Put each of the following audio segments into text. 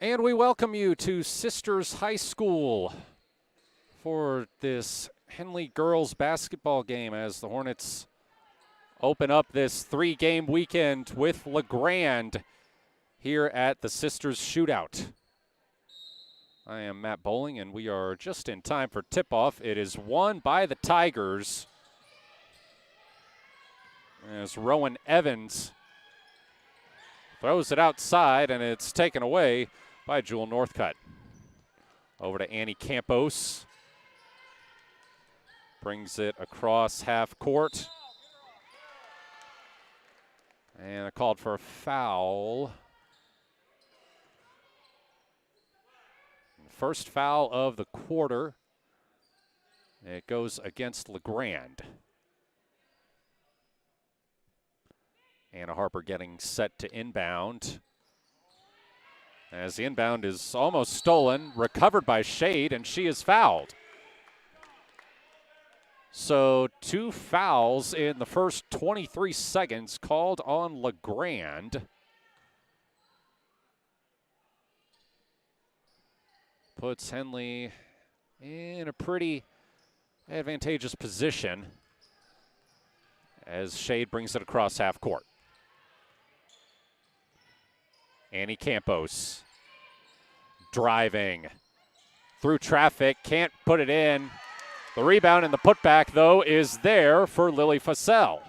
And we welcome you to Sisters High School for this Henley girls basketball game as the Hornets open up this 3-game weekend with Grande here at the Sisters Shootout. I am Matt Bowling, and we are just in time for tip-off. It is won by the Tigers as Rowan Evans throws it outside, and it's taken away by Jewel Northcutt. Over to Annie Campos. Brings it across half court. And called for a foul. First foul of the quarter. It goes against Grande. Anna Harper getting set to inbound. As the inbound is almost stolen, recovered by Shade, and she is fouled. So 2 fouls in the first 23 seconds called on Grande. Puts Henley in a pretty advantageous position as Shade brings it across half court. Annie Campos driving through traffic, can't put it in. The rebound and the putback, though, is there for Lily Fussell.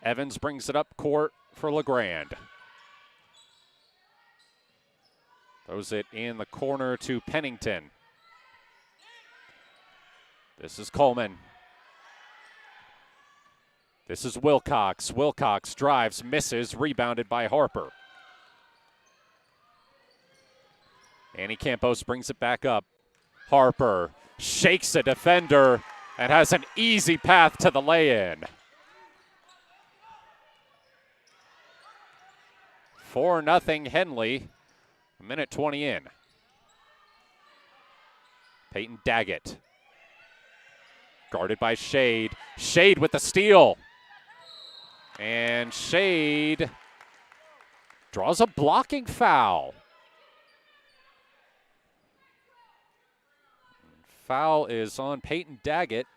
Evans brings it up court for Grande. Throws it in the corner to Pennington. This is Coleman. This is Wilcox. Wilcox drives, misses, rebounded by Harper. Annie Campos brings it back up. Harper shakes a defender and has an easy path to the lay-in. 4-0 Henley, a minute 20 in. Peyton Daggett. Guarded by Shade. Shade with the steal. And Shade draws a blocking foul. Foul is on Peyton Daggett,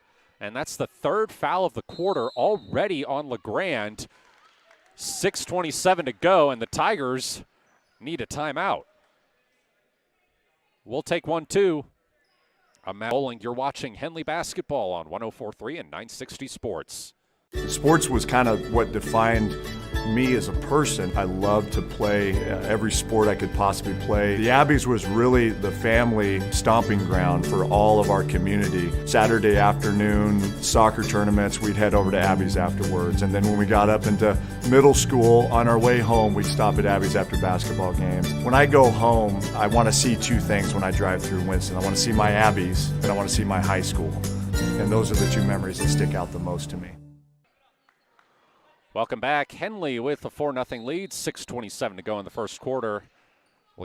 and that's the 3rd foul of the quarter already on Grande. 6:27 to go, and the Tigers need a timeout. We'll take one, too. I'm Matt Bowling. You're watching Henley basketball on 104.3 and 960 Sports. Sports was kind of what defined me as a person. I loved to play every sport I could possibly play. The Abbeys was really the family stomping ground for all of our community. Saturday afternoon soccer tournaments, we'd head over to Abbeys afterwards. And then when we got up into middle school, on our way home, we'd stop at Abbeys after basketball games. When I go home, I want to see 2 things when I drive through Winston. I want to see my Abbeys, and I want to see my high school. And those are the 2 memories that stick out the most to me. Welcome back. Henley with a 4-0 lead, 6:27 to go in the first quarter.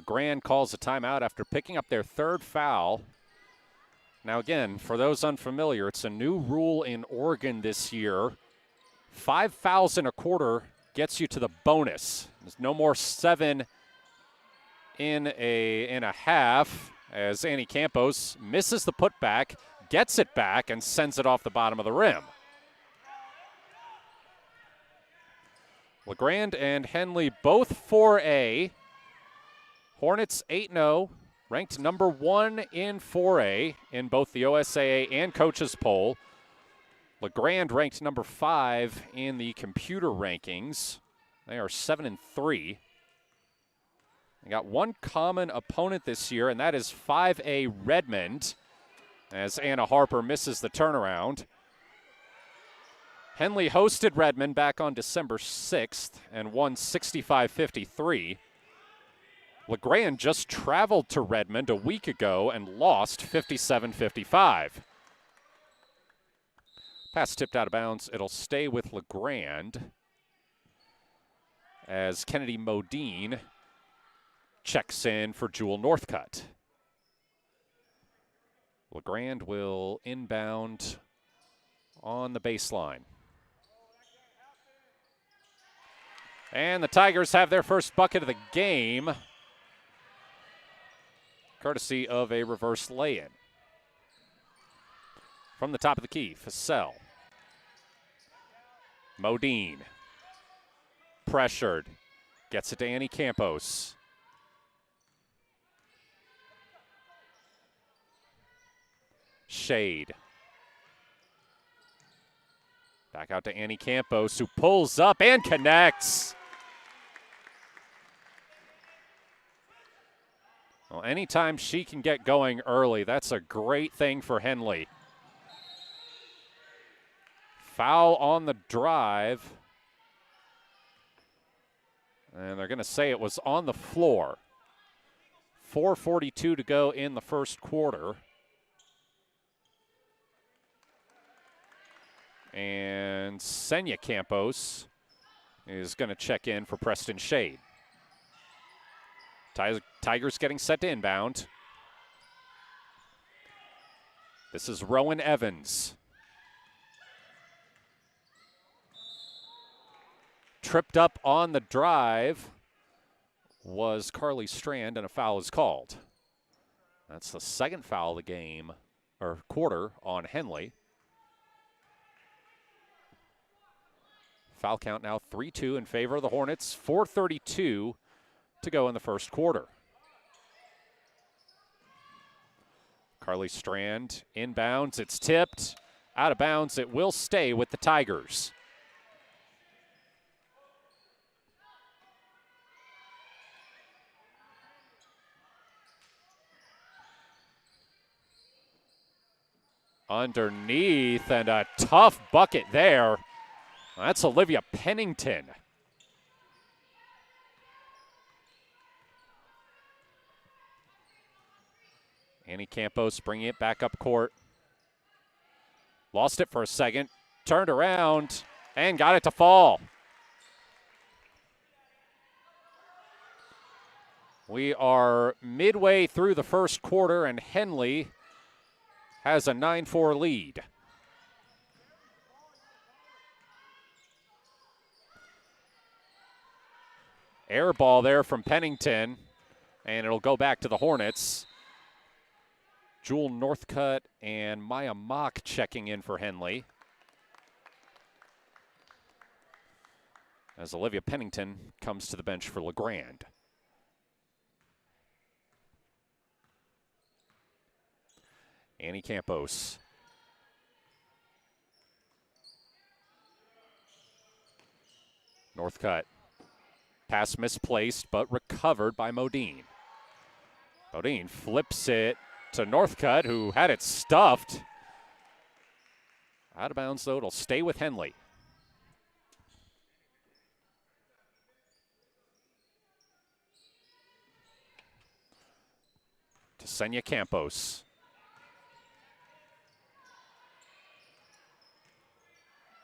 Grande calls a timeout after picking up their 3rd foul. Now again, for those unfamiliar, it's a new rule in Oregon this year. 5 fouls in a quarter gets you to the bonus. There's no more 7 in a half as Annie Campos misses the putback, gets it back, and sends it off the bottom of the rim. Grande and Henley both 4A. Hornets 8-0, ranked number 1 in 4A in both the OSAA and coaches poll. Grande ranked number 5 in the computer rankings. They are 7-3. They got one common opponent this year, and that is 5A Redmond, as Anna Harper misses the turnaround. Henley hosted Redmond back on December 6th and won 65-53. Grande just traveled to Redmond a week ago and lost 57-55. Pass tipped out of bounds. It'll stay with Grande as Kennedy Modine checks in for Jewel Northcutt. Grande will inbound on the baseline. And the Tigers have their first bucket of the game, courtesy of a reverse lay-in. From the top of the key, Fussell. Modine. Pressured. Gets it to Annie Campos. Shade. Back out to Annie Campos, who pulls up and connects. Well, anytime she can get going early, that's a great thing for Henley. Foul on the drive. And they're going to say it was on the floor. 4:42 to go in the first quarter. And Senya Campos is going to check in for Preston Shade. Tigers getting set to inbound. This is Rowan Evans. Tripped up on the drive was Carly Strand, and a foul is called. That's the second foul of the game, or quarter, on Henley. Foul count now 3-2 in favor of the Hornets. 4:32 to go in the first quarter. Carly Strand inbounds. It's tipped. Out of bounds. It will stay with the Tigers. Underneath, and a tough bucket there. That's Olivia Pennington. Annie Campos bringing it back up court. Lost it for a second, turned around, and got it to fall. We are midway through the first quarter, and Henley has a 9-4 lead. Air ball there from Pennington, and it'll go back to the Hornets. Jewel Northcutt and Maya Mock checking in for Henley, as Olivia Pennington comes to the bench for LeGrande. Annie Campos. Northcutt. Pass misplaced, but recovered by Modine. Modine flips it to Northcutt, who had it stuffed. Out of bounds, though. It'll stay with Henley. To Senya Campos.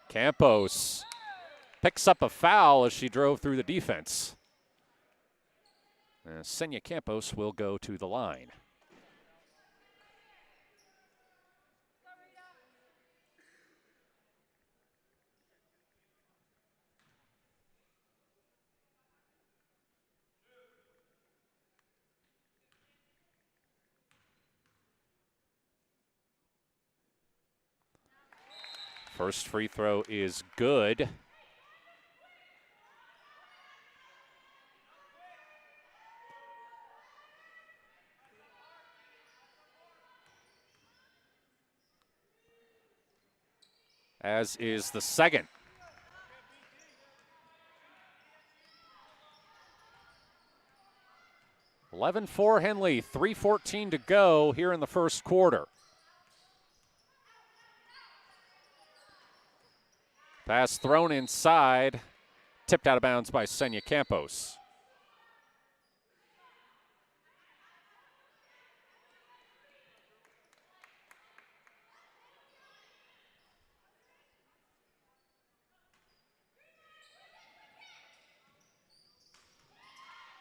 Campos picks up a foul as she drove through the defense. Senya Campos will go to the line. First free throw is good. As is the second. (11-4) Henley, 3:14 to go here in the first quarter. Pass thrown inside, tipped out of bounds by Senya Campos.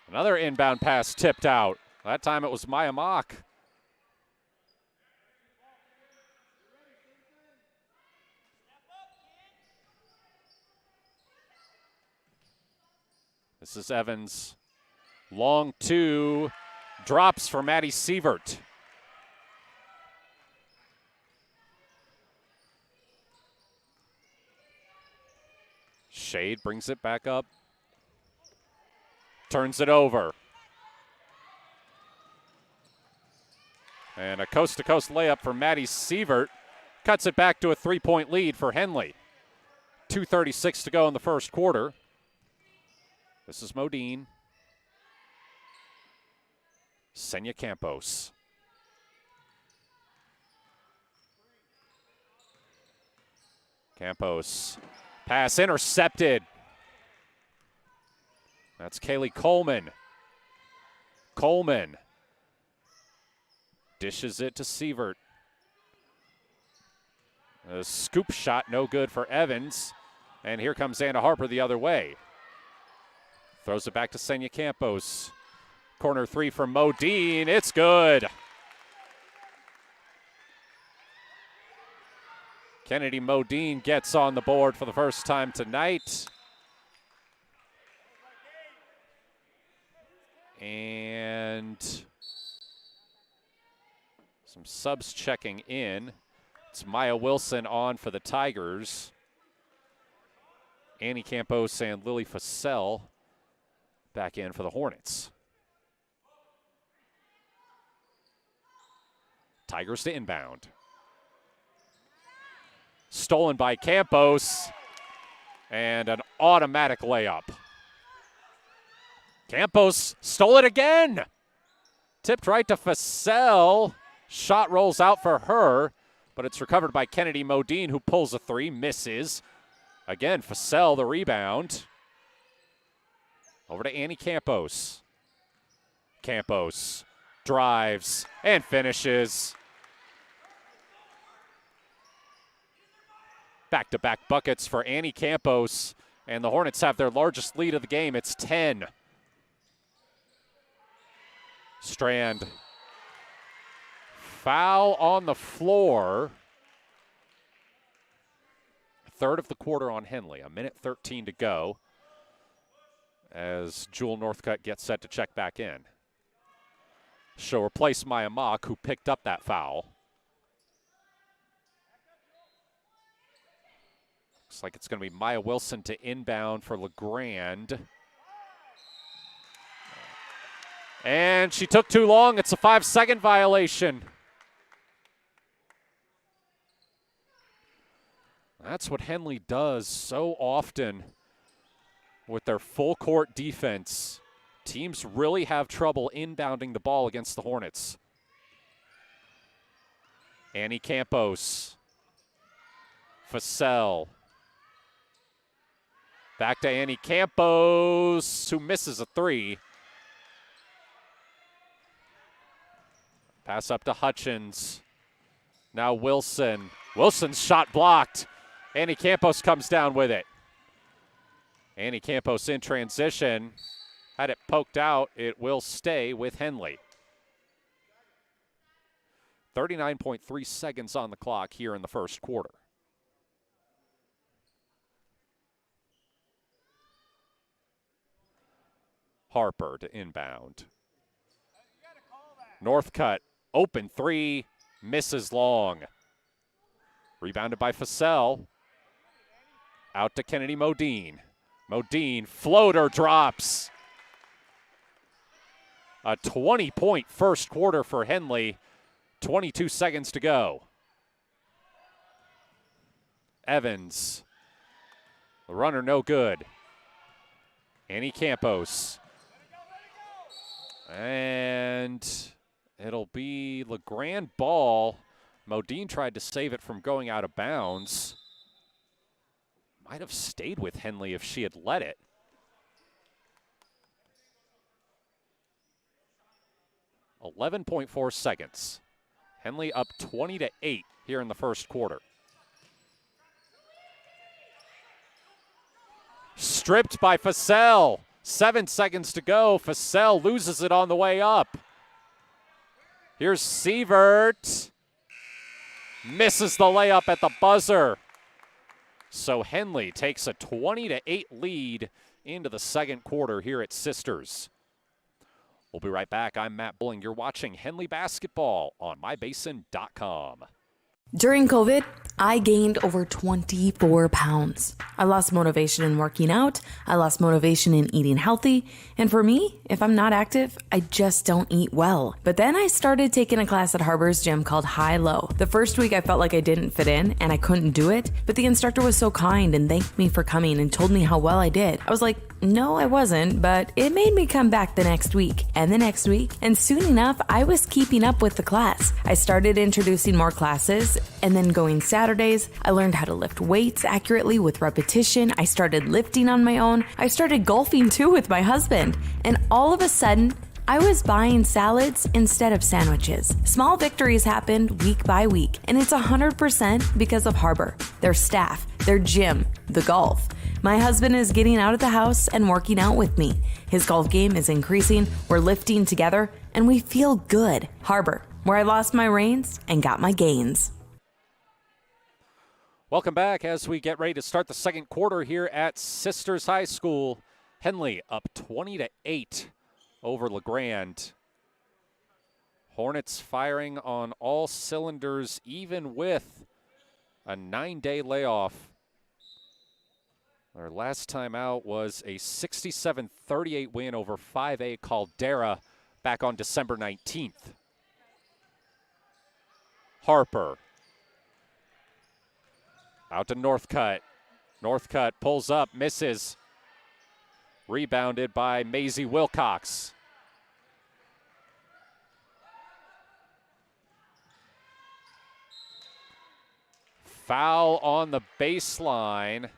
Another inbound pass tipped out. That time it was Maya Mock. This is Evans. Long two. Drops for Maddie Sievert. Shade brings it back up. Turns it over. And a coast-to-coast layup for Maddie Sievert. Cuts it back to a 3-point lead for Henley. 2:36 to go in the first quarter. This is Modine. Senya Campos. Campos. Pass intercepted. That's Kaylee Coleman. Coleman dishes it to Sievert. A scoop shot, no good for Evans. And here comes Anna Harper the other way. Throws it back to Senya Campos. Corner three from Modine. It's good. Kennedy Modine gets on the board for the first time tonight. And some subs checking in. It's Maya Wilson on for the Tigers. Annie Campos and Lily Fassell back in for the Hornets. Tigers to inbound. Stolen by Campos. And an automatic layup. Campos stole it again. Tipped right to Fassell. Shot rolls out for her, but it's recovered by Kennedy Modine, who pulls a three, misses. Again, Fassell the rebound. Over to Annie Campos. Campos drives and finishes. Back-to-back buckets for Annie Campos, and the Hornets have their largest lead of the game. It's 10. Strand. Foul on the floor. Third of the quarter on Henley. 1:13 to go as Jewel Northcutt gets set to check back in. She'll replace Maya Mock, who picked up that foul. Looks like it's going to be Maya Wilson to inbound for LeGrande. And she took too long. It's a 5-second violation. That's what Henley does so often with their full court defense. Teams really have trouble inbounding the ball against the Hornets. Annie Campos. Fassell. Back to Annie Campos, who misses a three. Pass up to Hutchins. Now Wilson. Wilson's shot blocked. Annie Campos comes down with it. Annie Campos in transition. Had it poked out. It will stay with Henley. 39.3 seconds on the clock here in the first quarter. Harper to inbound. Northcutt, open three, misses long. Rebounded by Fassell. Out to Kennedy Modine. Modine, floater drops. A 20-point first quarter for Henley. 22 seconds to go. Evans. The runner no good. Annie Campos. And it'll be LeGrande ball. Modine tried to save it from going out of bounds. Might have stayed with Henley if she had let it. .4 seconds. Henley up 20-8 here in the first quarter. Stripped by Fassell. 7 seconds to go. Fassell loses it on the way up. Here's Sievert. Misses the layup at the buzzer. So Henley takes a 20-8 lead into the second quarter here at Sisters. We'll be right back. I'm Matt Bulling. You're watching Henley Basketball on mybasin.com. During COVID, I gained over 24 pounds. I lost motivation in working out. I lost motivation in eating healthy. And for me, if I'm not active, I just don't eat well. But then I started taking a class at Harbor's gym called High Low. The first week I felt like I didn't fit in and I couldn't do it. But the instructor was so kind and thanked me for coming and told me how well I did. I was like, no, I wasn't, but it made me come back the next week and the next week. And soon enough, I was keeping up with the class. I started introducing more classes and then going Saturdays. I learned how to lift weights accurately with repetition. I started lifting on my own. I started golfing too with my husband. And all of a sudden, I was buying salads instead of sandwiches. Small victories happened week by week, and it's 100% because of Harbor, their staff, their gym, the golf. My husband is getting out of the house and working out with me. His golf game is increasing, we're lifting together, and we feel good. Harbor, where I lost my reins and got my gains. Welcome back as we get ready to start the second quarter here at Sisters High School. Henley up 20-8 over LeGrande. Hornets firing on all cylinders, even with a 9-day layoff. Their last time out was a 67-38 win over 5A Caldera back on December 19th. Harper. Out to Northcutt. Northcutt pulls up, misses. Rebounded by Maisie Wilcox. Foul on the baseline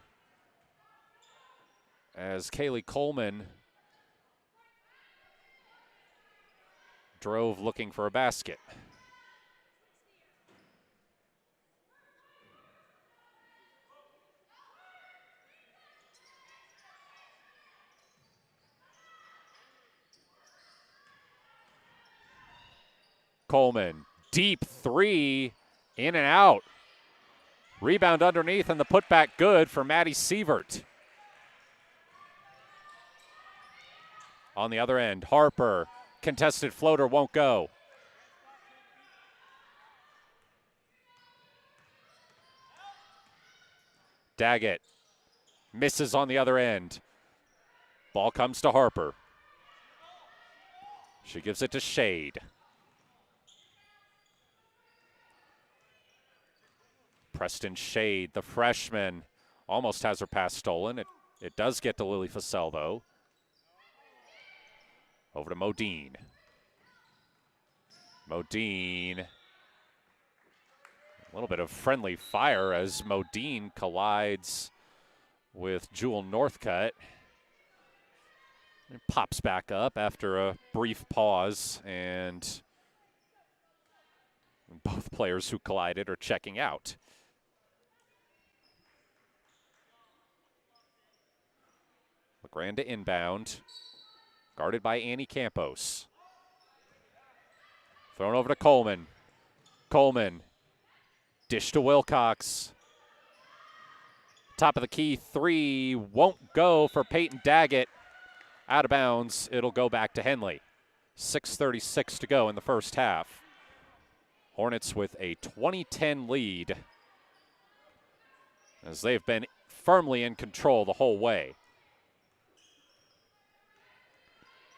as Kaylee Coleman drove looking for a basket. Coleman, deep three, in and out. Rebound underneath and the putback good for Maddie Sievert. On the other end, Harper, contested floater won't go. Daggett misses on the other end. Ball comes to Harper. She gives it to Shade. Preston Shade, the freshman, almost has her pass stolen. It does get to Lily Fussell, though. Over to Modine. Modine. A little bit of friendly fire as Modine collides with Jewel Northcutt. It pops back up after a brief pause, and both players who collided are checking out. Grande inbound, guarded by Annie Campos. Thrown over to Coleman. Coleman, dish to Wilcox. Top of the key three, won't go for Peyton Daggett. Out of bounds, it'll go back to Henley. 6:36 to go in the first half. Hornets with a 20-10 lead as they've been firmly in control the whole way.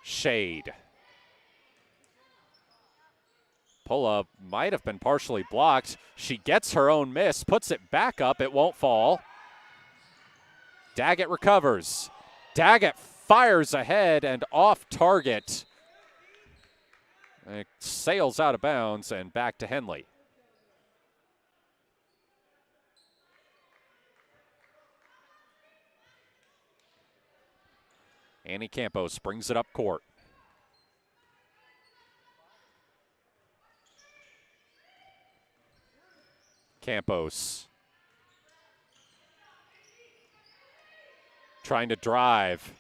Shade. Pull-up might have been partially blocked. She gets her own miss, puts it back up. It won't fall. Daggett recovers. Daggett fires ahead and off target. It sails out of bounds and back to Henley. Annie Campos brings it up court. Campos trying to drive.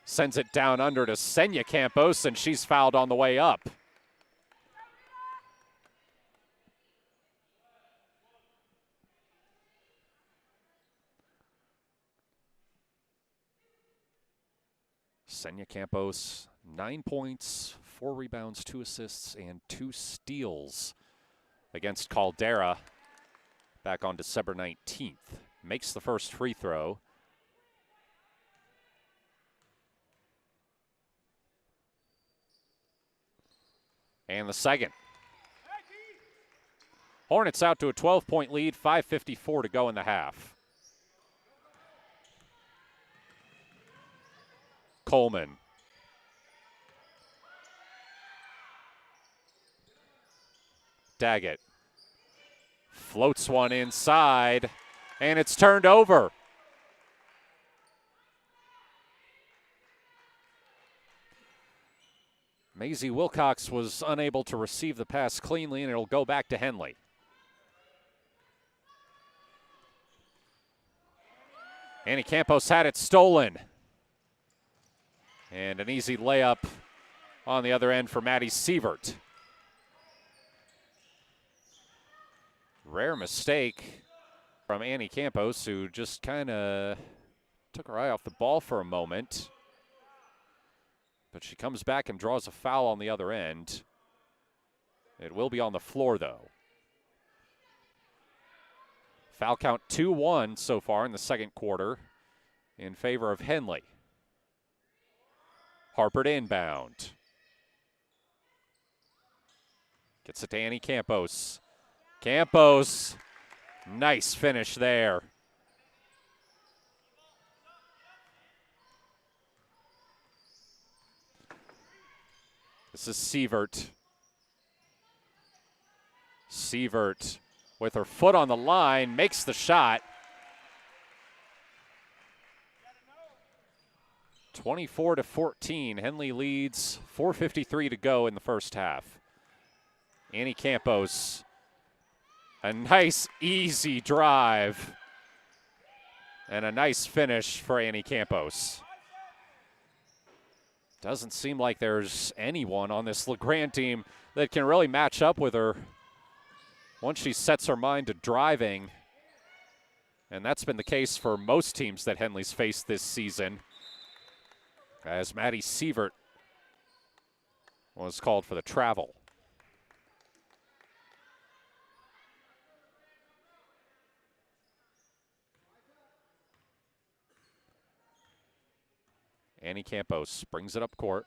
Sends it down under to Senya Campos, and she's fouled on the way up. Senya Campos, 9 points, 4 rebounds, 2 assists, and 2 steals against Caldera back on December 19th. Makes the first free throw. And the second. Hornets out to a 12-point lead, 5:54 to go in the half. Coleman. Daggett floats one inside, and it's turned over. Maisie Wilcox was unable to receive the pass cleanly, and it'll go back to Henley. Annie Campos had it stolen. And an easy layup on the other end for Maddie Sievert. Rare mistake from Annie Campos, who just kind of took her eye off the ball for a moment. But she comes back and draws a foul on the other end. It will be on the floor, though. Foul count 2-1 so far in the second quarter in favor of Henley. Harper to inbound. Gets it to Annie Campos. Campos, nice finish there. This is Sievert. Sievert with her foot on the line, makes the shot. 24-14, Henley leads, 4:53 to go in the first half. Annie Campos, a nice easy drive and a nice finish for Annie Campos. Doesn't seem like there's anyone on this LeGrand team that can really match up with her once she sets her mind to driving. And that's been the case for most teams that Henley's faced this season, as Maddie Sievert was called for the travel. Annie Campos brings it up court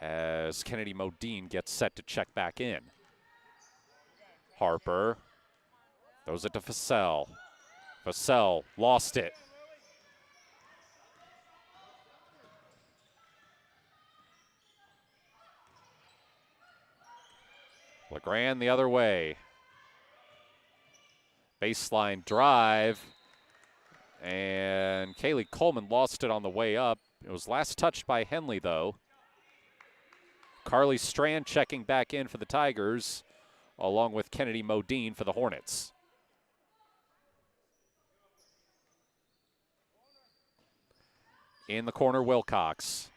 as Kennedy Modine gets set to check back in. Harper throws it to Fassell. Fassell lost it. LeGrand the other way. Baseline drive. And Kaylee Coleman lost it on the way up. It was last touched by Henley, though. Carly Strand checking back in for the Tigers, along with Kennedy Modine for the Hornets. In the corner, Wilcox.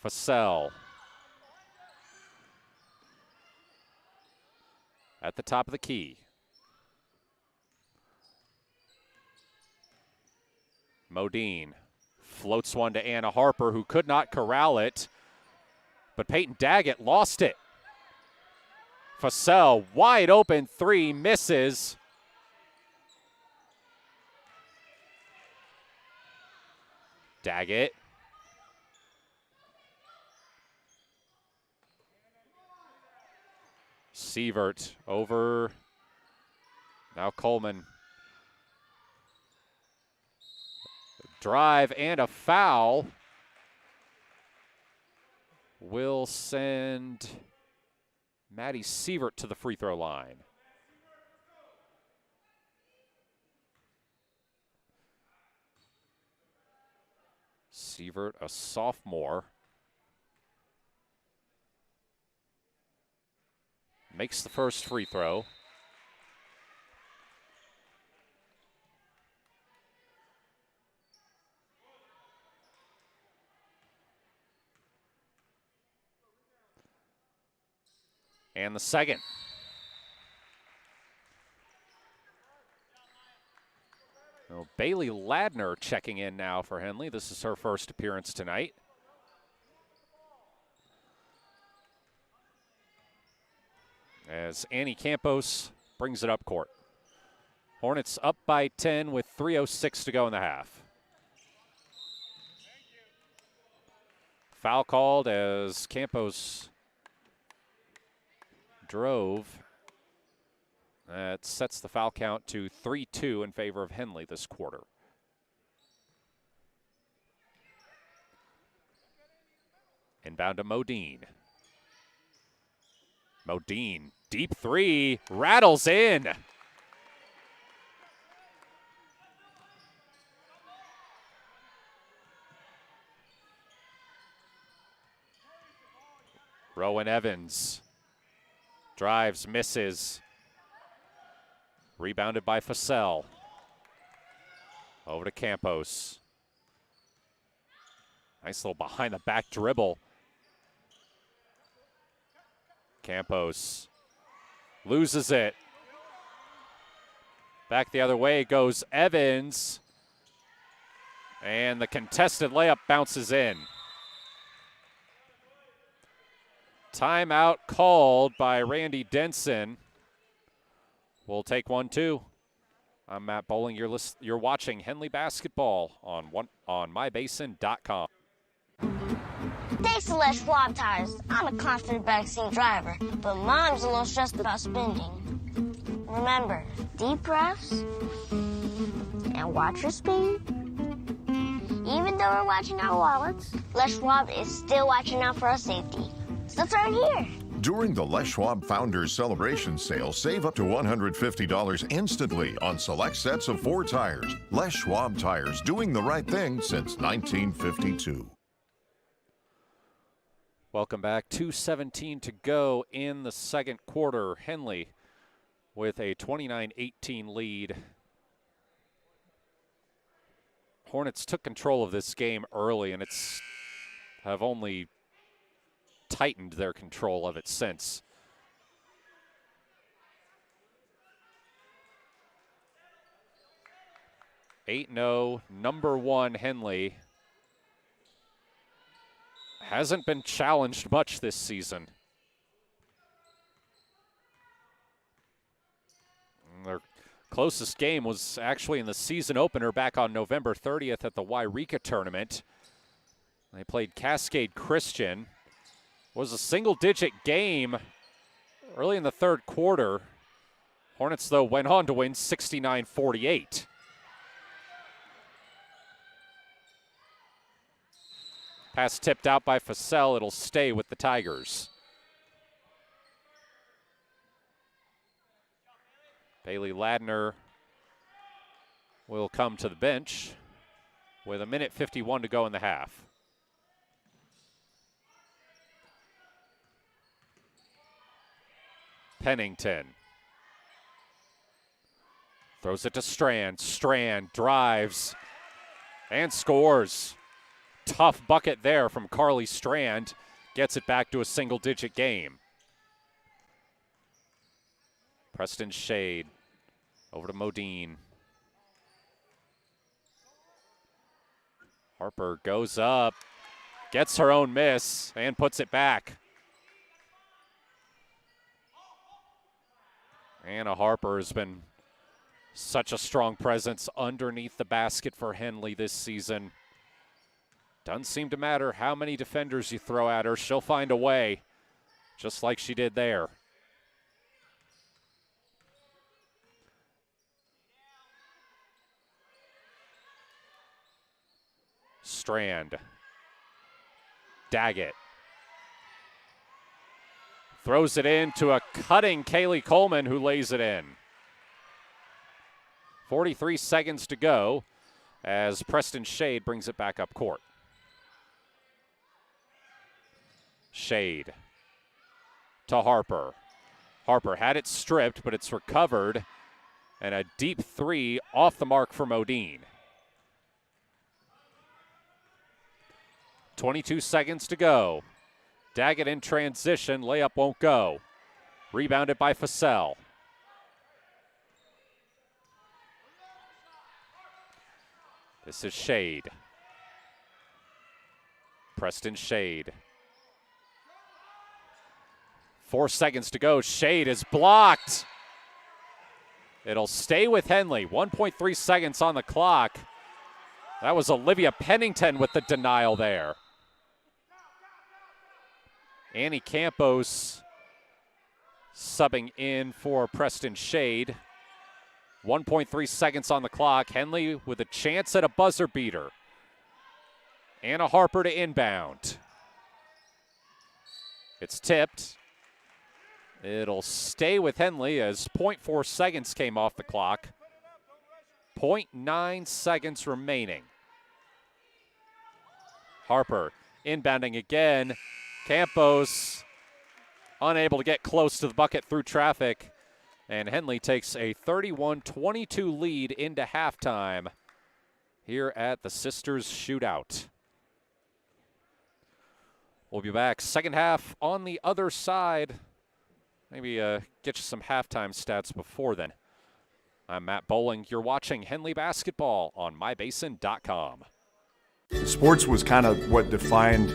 Fassell. At the top of the key. Modine floats one to Anna Harper, who could not corral it, but Peyton Daggett lost it. Fassell, wide open three, misses. Daggett. Sievert over. Now Coleman. Drive and a foul will send Maddie Sievert to the free throw line. Sievert, a sophomore, makes the first free throw. And the second. So Bailey Ladner checking in now for Henley. This is her first appearance tonight. As Annie Campos brings it up court. Hornets up by 10 with 3:06 to go in the half. Foul called as Campos drove. That sets the foul count to 3-2 in favor of Henley this quarter. Inbound to Modine. Modine, deep three, rattles in. Rowan Evans drives, misses. Rebounded by Fussell. Over to Campos. Nice little behind the back dribble. Campos loses it. Back the other way goes Evans. And the contested layup bounces in. Timeout called by Randy Denson. We'll take 1-2. I'm Matt Bowling. You're watching Henley basketball on mybasin.com. Thanks to Les Schwab Tires, I'm a confident backseat driver, but Mom's a little stressed about spending. Remember, deep breaths and watch your speed. Even though we're watching our wallets, Les Schwab is still watching out for our safety. So turn here. During the Les Schwab Founders Celebration Sale, save up to $150 instantly on select sets of 4 tires. Les Schwab Tires, doing the right thing since 1952. Welcome back. 2:17 to go in the second quarter. Henley with a 29-18 lead. Hornets took control of this game early, and have only tightened their control of it since. #8-0, number 1 Henley hasn't been challenged much this season. Their closest game was actually in the season opener back on November 30th at the Wairika tournament. They played Cascade Christian. Was a single-digit game early in the third quarter. Hornets, though, went on to win 69-48. Pass tipped out by Fussell. It'll stay with the Tigers. Bailey Ladner will come to the bench with 1:51 to go in the half. Pennington throws it to Strand. Strand drives and scores. Tough bucket there from Carly Strand. Gets it back to a single-digit game. Preston Shade over to Modine. Harper goes up, gets her own miss, and puts it back. Anna Harper has been such a strong presence underneath the basket for Henley this season. Doesn't seem to matter how many defenders you throw at her. She'll find a way, just like she did there. Strand. Daggett. Throws it in to a cutting Kaylee Coleman, who lays it in. 43 seconds to go as Preston Shade brings it back up court. Shade to Harper. Harper had it stripped, but it's recovered. And a deep three off the mark for Modine. 22 seconds to go. Daggett in transition, layup won't go. Rebounded by Fussell. This is Shade. Preston Shade. 4 seconds to go. Shade is blocked. It'll stay with Henley. 1.3 seconds on the clock. That was Olivia Pennington with the denial there. Annie Campos subbing in for Preston Shade. 1.3 seconds on the clock. Henley with a chance at a buzzer beater. Anna Harper to inbound. It's tipped. It'll stay with Henley as 0.4 seconds came off the clock. 0.9 seconds remaining. Harper inbounding again. Campos unable to get close to the bucket through traffic. And Henley takes a 31-22 lead into halftime here at the Sisters Shootout. We'll be back second half on the other side. Maybe get you some halftime stats before then. I'm Matt Bowling. You're watching Henley Basketball on MyBasin.com. Sports was kind of what defined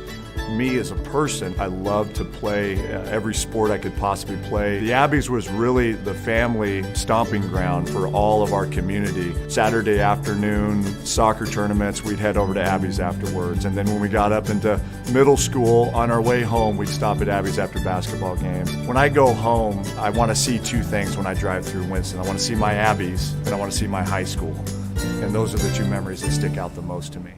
me as a person. I loved to play every sport I could possibly play. The Abbeys was really the family stomping ground for all of our community. Saturday afternoon soccer tournaments, we'd head over to Abbeys afterwards. And then when we got up into middle school, on our way home, we'd stop at Abbeys after basketball games. When I go home, I want to see two things when I drive through Winston. I want to see my Abbeys and I want to see my high school. And those are the two memories that stick out the most to me.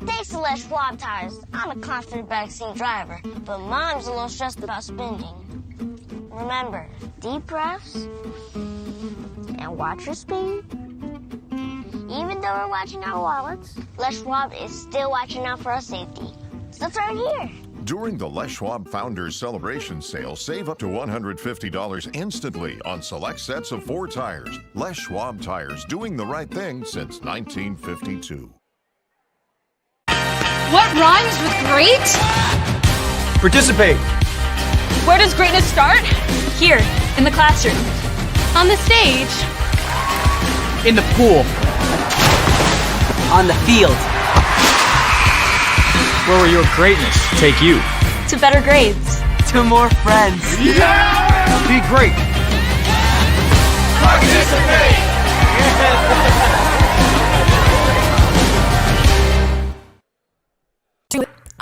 Thanks to Les Schwab tires, I'm a confident backseat driver, but Mom's a little stressed about spending. Remember, deep breaths and watch your speed. Even though we're watching our wallets, Les Schwab is still watching out for our safety. So let's start here. During the Les Schwab Founders Celebration Sale, save up to $150 instantly on select sets of 4 tires. Les Schwab tires, doing the right thing since 1952. What rhymes with great? Participate. Where does greatness start? Here, in the classroom. On the stage. In the pool. On the field. Where will your greatness take you? To better grades. To more friends. Yeah! Be great. Participate!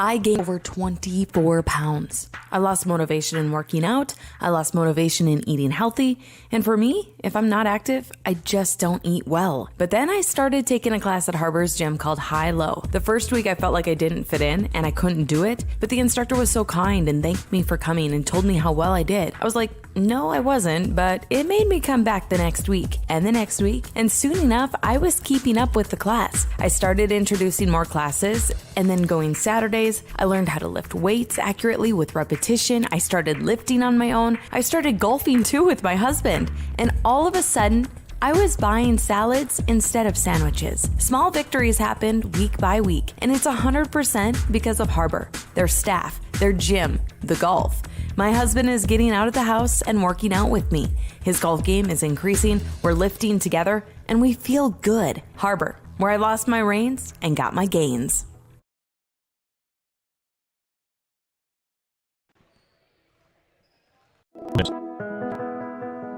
I gained over 24 pounds. I lost motivation in working out. I lost motivation in eating healthy. And for me, if I'm not active, I just don't eat well. But then I started taking a class at Harbor's gym called High Low. The first week I felt like I didn't fit in and I couldn't do it, but the instructor was so kind and thanked me for coming and told me how well I did. I was like, no, I wasn't, but it made me come back the next week and the next week. And soon enough, I was keeping up with the class. I started introducing more classes and then going Saturdays. I learned how to lift weights accurately with repetition. I started lifting on my own. I started golfing too with my husband. And all of a sudden, I was buying salads instead of sandwiches. Small victories happened week by week, and it's 100% because of Harbor, their staff, their gym, the golf. My husband is getting out of the house and working out with me. His golf game is increasing, we're lifting together, and we feel good. Harbor, where I lost my reins and got my gains.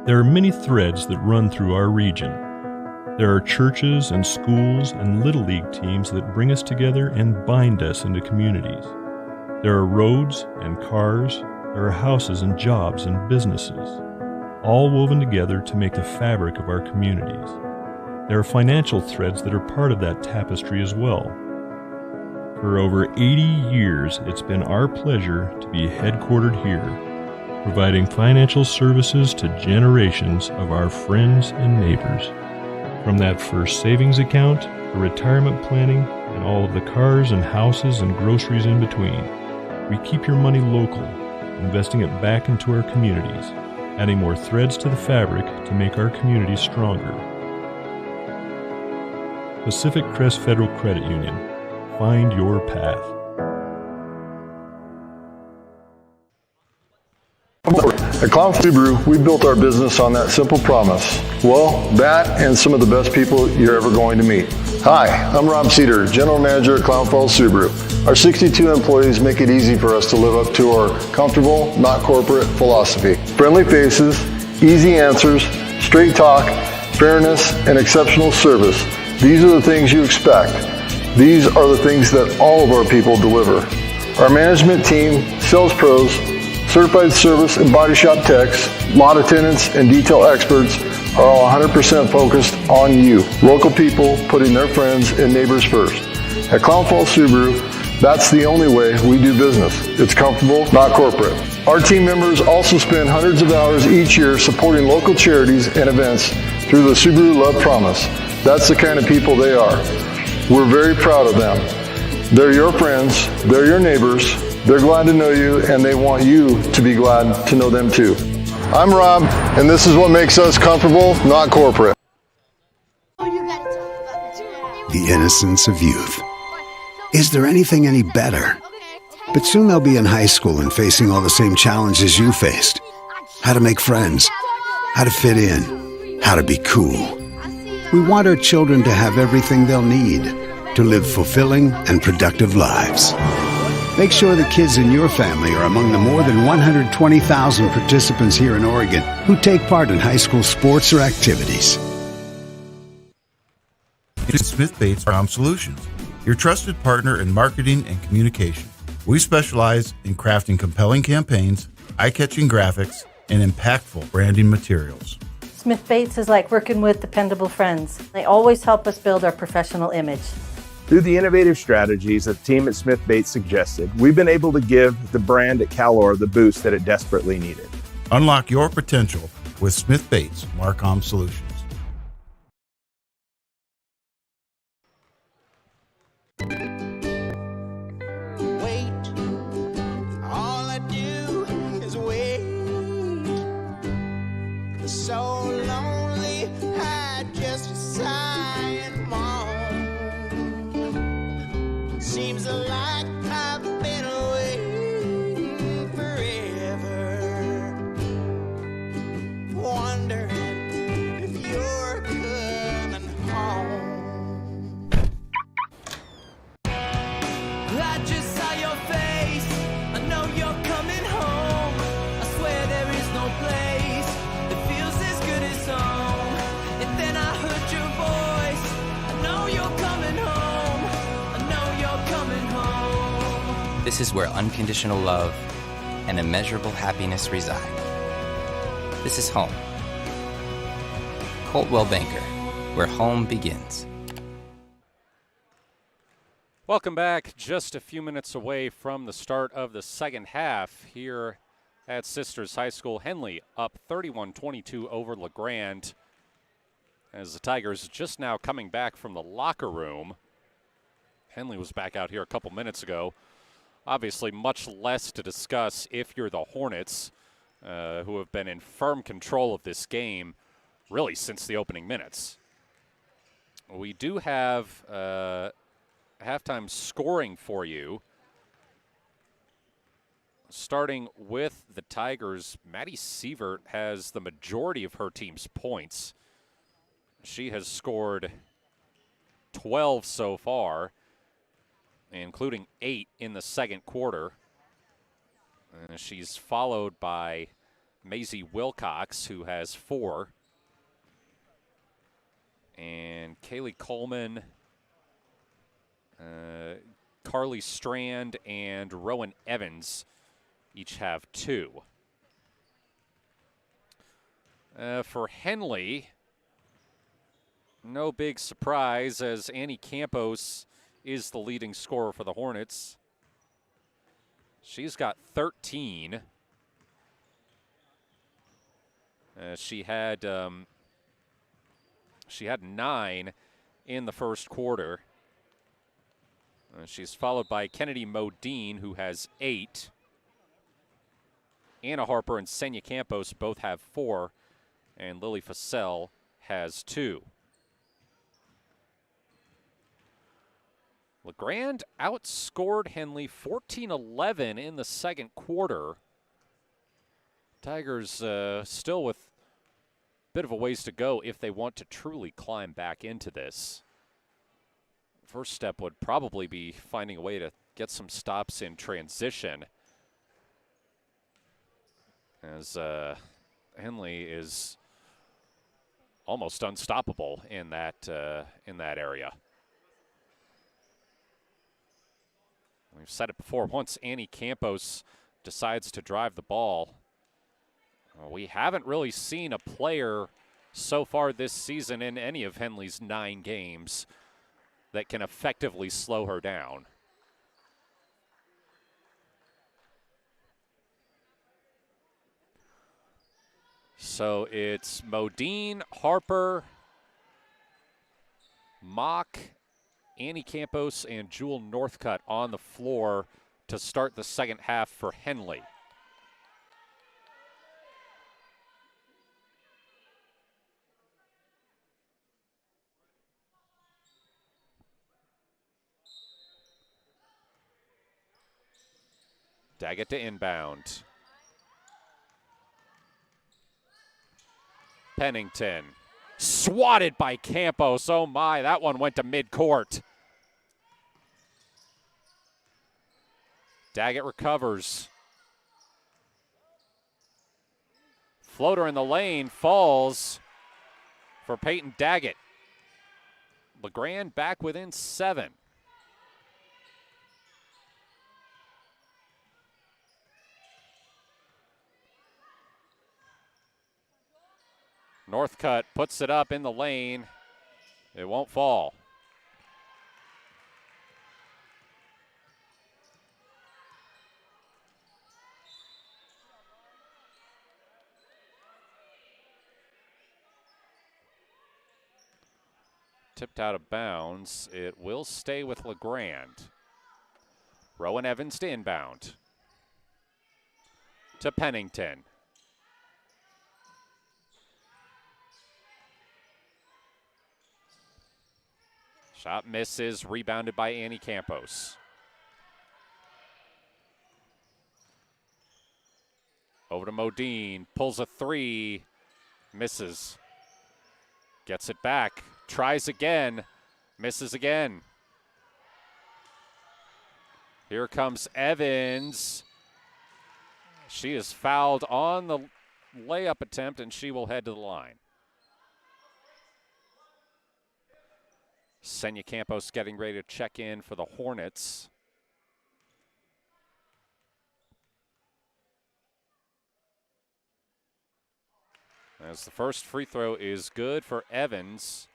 There are many threads that run through our region. There are churches and schools and Little League teams that bring us together and bind us into communities. There are roads and cars. There are houses and jobs and businesses, all woven together to make the fabric of our communities. There are financial threads that are part of that tapestry as well. For over 80 years, it's been our pleasure to be headquartered here, providing financial services to generations of our friends and neighbors. From that first savings account, to retirement planning, and all of the cars and houses and groceries in between, we keep your money local, investing it back into our communities, adding more threads to the fabric to make our communities stronger. Pacific Crest Federal Credit Union. Find your path. At Clown Subaru, we built our business on that simple promise. Well, that and some of the best people you're ever going to meet. Hi, I'm Rob Cedar, General Manager at Clown Falls Subaru. Our 62 employees make it easy for us to live up to our comfortable, not corporate philosophy. Friendly faces, easy answers, straight talk, fairness, and exceptional service. These are the things you expect. These are the things that all of our people deliver. Our management team, sales pros, certified service and body shop techs, lot attendants, and detail experts are all 100% focused on you. Local people putting their friends and neighbors first. At Clown Falls Subaru, that's the only way we do business. It's comfortable, not corporate. Our team members also spend hundreds of hours each year supporting local charities and events through the Subaru Love Promise. That's the kind of people they are. We're very proud of them. They're your friends, they're your neighbors, they're glad to know you, and they want you to be glad to know them too. I'm Rob, and this is what makes us comfortable, not corporate. The innocence of youth. Is there anything any better? But soon they'll be in high school and facing all the same challenges you faced. How to make friends, how to fit in, how to be cool. We want our children to have everything they'll need to live fulfilling and productive lives. Make sure the kids in your family are among the more than 120,000 participants here in Oregon who take part in high school sports or activities. It's Smith Bates Farm Solutions, your trusted partner in marketing and communication. We specialize in crafting compelling campaigns, eye-catching graphics, and impactful branding materials. Smith Bates is like working with dependable friends. They always help us build our professional image. Through the innovative strategies that the team at Smith Bates suggested, we've been able to give the brand at Calor the boost that it desperately needed. Unlock your potential with Smith Bates Marcom Solutions. So lonely, I just sigh and moan. Seems like I've been away forever. Wondering if you're coming home. I just saw your face. I know you're coming home. I swear there is no place. And then I heard your voice. I know you're coming home. I know you're coming home. This is where unconditional love and immeasurable happiness reside. This is home. Coldwell Banker, where home begins. Welcome back. Just a few minutes away from the start of the second half here at Sisters High School. Henley up 31-22 over Grande, as the Tigers just now coming back from the locker room. Henley was back out here a couple minutes ago. Obviously much less to discuss if you're the Hornets, who have been in firm control of this game really since the opening minutes. We do have halftime scoring for you. Starting with the Tigers, Maddie Sievert has the majority of her team's points. She has scored 12 so far, including 8 in the second quarter. She's followed by Maisie Wilcox, who has 4. And Kaylee Coleman, Carly Strand, and Rowan Evans each have 2. For Henley, no big surprise, as Annie Campos is the leading scorer for the Hornets. She's got 13. She had 9 in the first quarter. She's followed by Kennedy Modine, who has 8. Anna Harper and Senya Campos both have 4, and Lily Fassell has 2. Grande outscored Henley 14-11 in the second quarter. Tigers still with a bit of a ways to go if they want to truly climb back into this. First step would probably be finding a way to get some stops in transition, as Henley is almost unstoppable in that area. We've said it before. Once Annie Campos decides to drive the ball, we haven't really seen a player so far this season in any of Henley's 9 games that can effectively slow her down. So it's Modine, Harper, Mock, Annie Campos, and Jewel Northcutt on the floor to start the second half for Henley. Daggett to inbound. Pennington. Swatted by Campos. Oh my, that one went to midcourt. Daggett recovers. Floater in the lane falls for Peyton Daggett. LeGrand back within 7. Northcutt puts it up in the lane. It won't fall. Tipped out of bounds. It will stay with LeGrand. Rowan Evans to inbound. To Pennington. Shot misses, rebounded by Annie Campos. Over to Modine, pulls a 3, misses. Gets it back, tries again, misses again. Here comes Evans. She is fouled on the layup attempt, and she will head to the line. Senya Campos getting ready to check in for the Hornets. As the first free throw is good for Evans.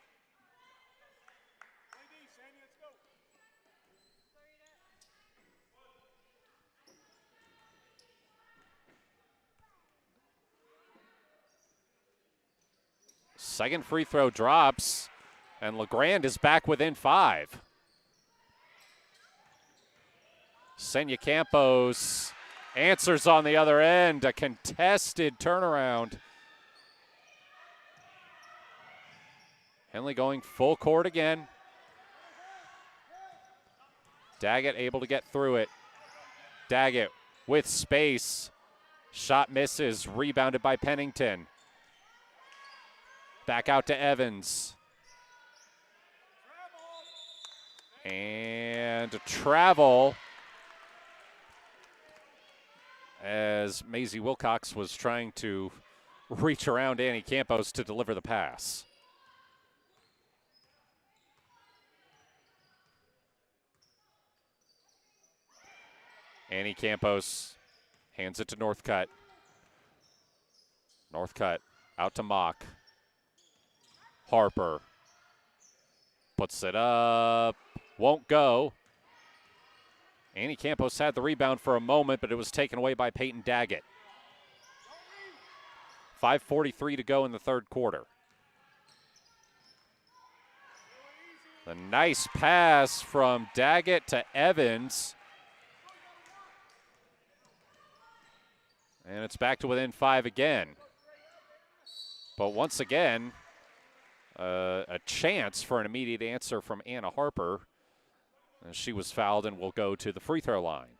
Second free throw drops. And LeGrand is back within 5. Senya Campos answers on the other end. A contested turnaround. Henley going full court again. Daggett able to get through it. Daggett with space. Shot misses. Rebounded by Pennington. Back out to Evans. And a travel as Maisie Wilcox was trying to reach around Annie Campos to deliver the pass. Annie Campos hands it to Northcutt. Northcutt out to Mock. Harper puts it up. Won't go. Annie Campos had the rebound for a moment, but it was taken away by Peyton Daggett. 5:43 to go in the third quarter. A nice pass from Daggett to Evans. And it's back to within 5 again. But once again, a chance for an immediate answer from Anna Harper. She was fouled and will go to the free throw line.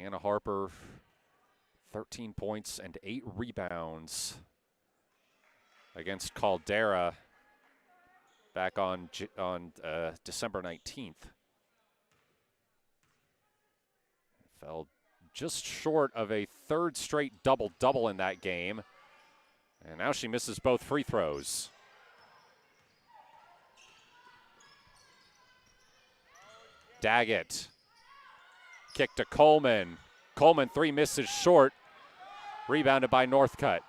Anna Harper, 13 points and 8 rebounds against Caldera back on December 19th. Fell just short of a third straight double-double in that game. And now she misses both free throws. Daggett. Kick to Coleman. Coleman, 3 misses short. Rebounded by Northcutt.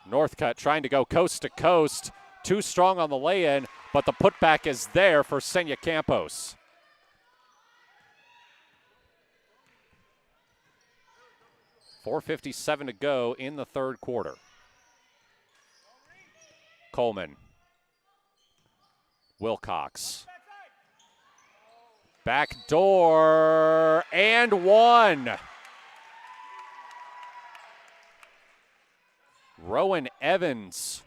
Northcutt trying to go coast to coast. Too strong on the lay-in, but the putback is there for Senya Campos. .457 to go in the third quarter. Coleman. Wilcox. Back door, and one. Rowan Evans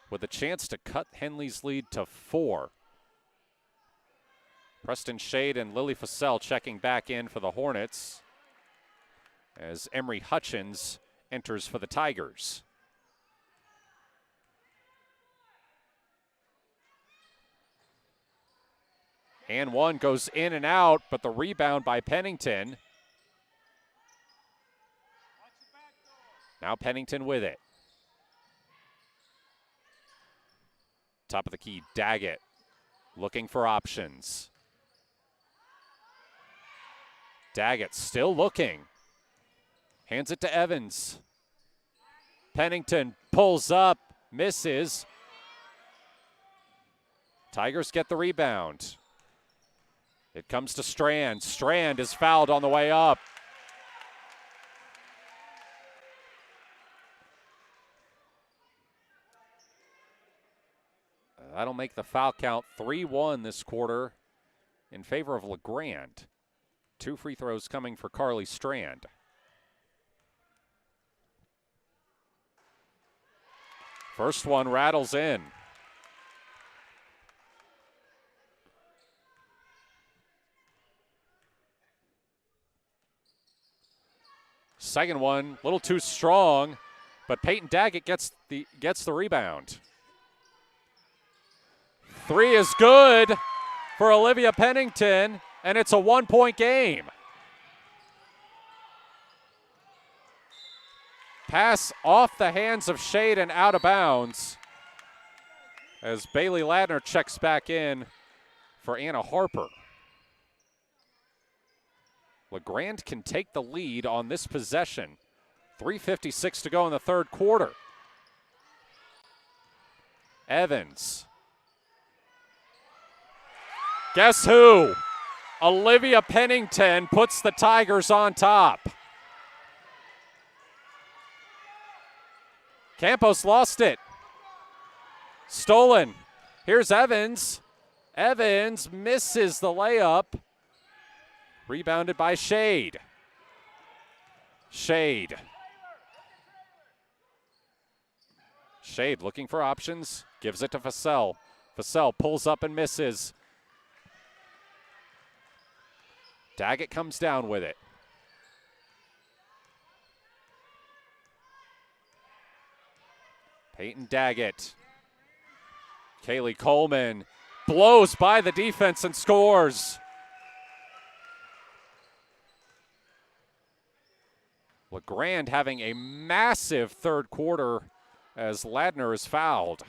with a chance to cut Henley's lead to 4. Preston Shade and Lily Fussell checking back in for the Hornets as Emery Hutchins enters for the Tigers. And one goes in and out, but the rebound by Pennington. Now Pennington with it. Top of the key, Daggett looking for options. Daggett still looking. Hands it to Evans. Pennington pulls up, misses. Tigers get the rebound. It comes to Strand. Strand is fouled on the way up. That'll make the foul count 3-1 this quarter in favor of LeGrand. 2 free throws coming for Carly Strand. First one rattles in. Second one, a little too strong, but Peyton Daggett gets the rebound. 3 is good for Olivia Pennington, and it's a 1-point game. Pass off the hands of Shade and out of bounds as Bailey Ladner checks back in for Anna Harper. LeGrand can take the lead on this possession. 3:56 to go in the third quarter. Evans. Guess who? Olivia Pennington puts the Tigers on top. Campos lost it. Stolen. Here's Evans. Evans misses the layup. Rebounded by Shade. Shade. Shade looking for options. Gives it to Fussell. Fussell pulls up and misses. Daggett comes down with it. Peyton Daggett. Kaylee Coleman blows by the defense and scores. LeGrand having a massive third quarter as Ladner is fouled.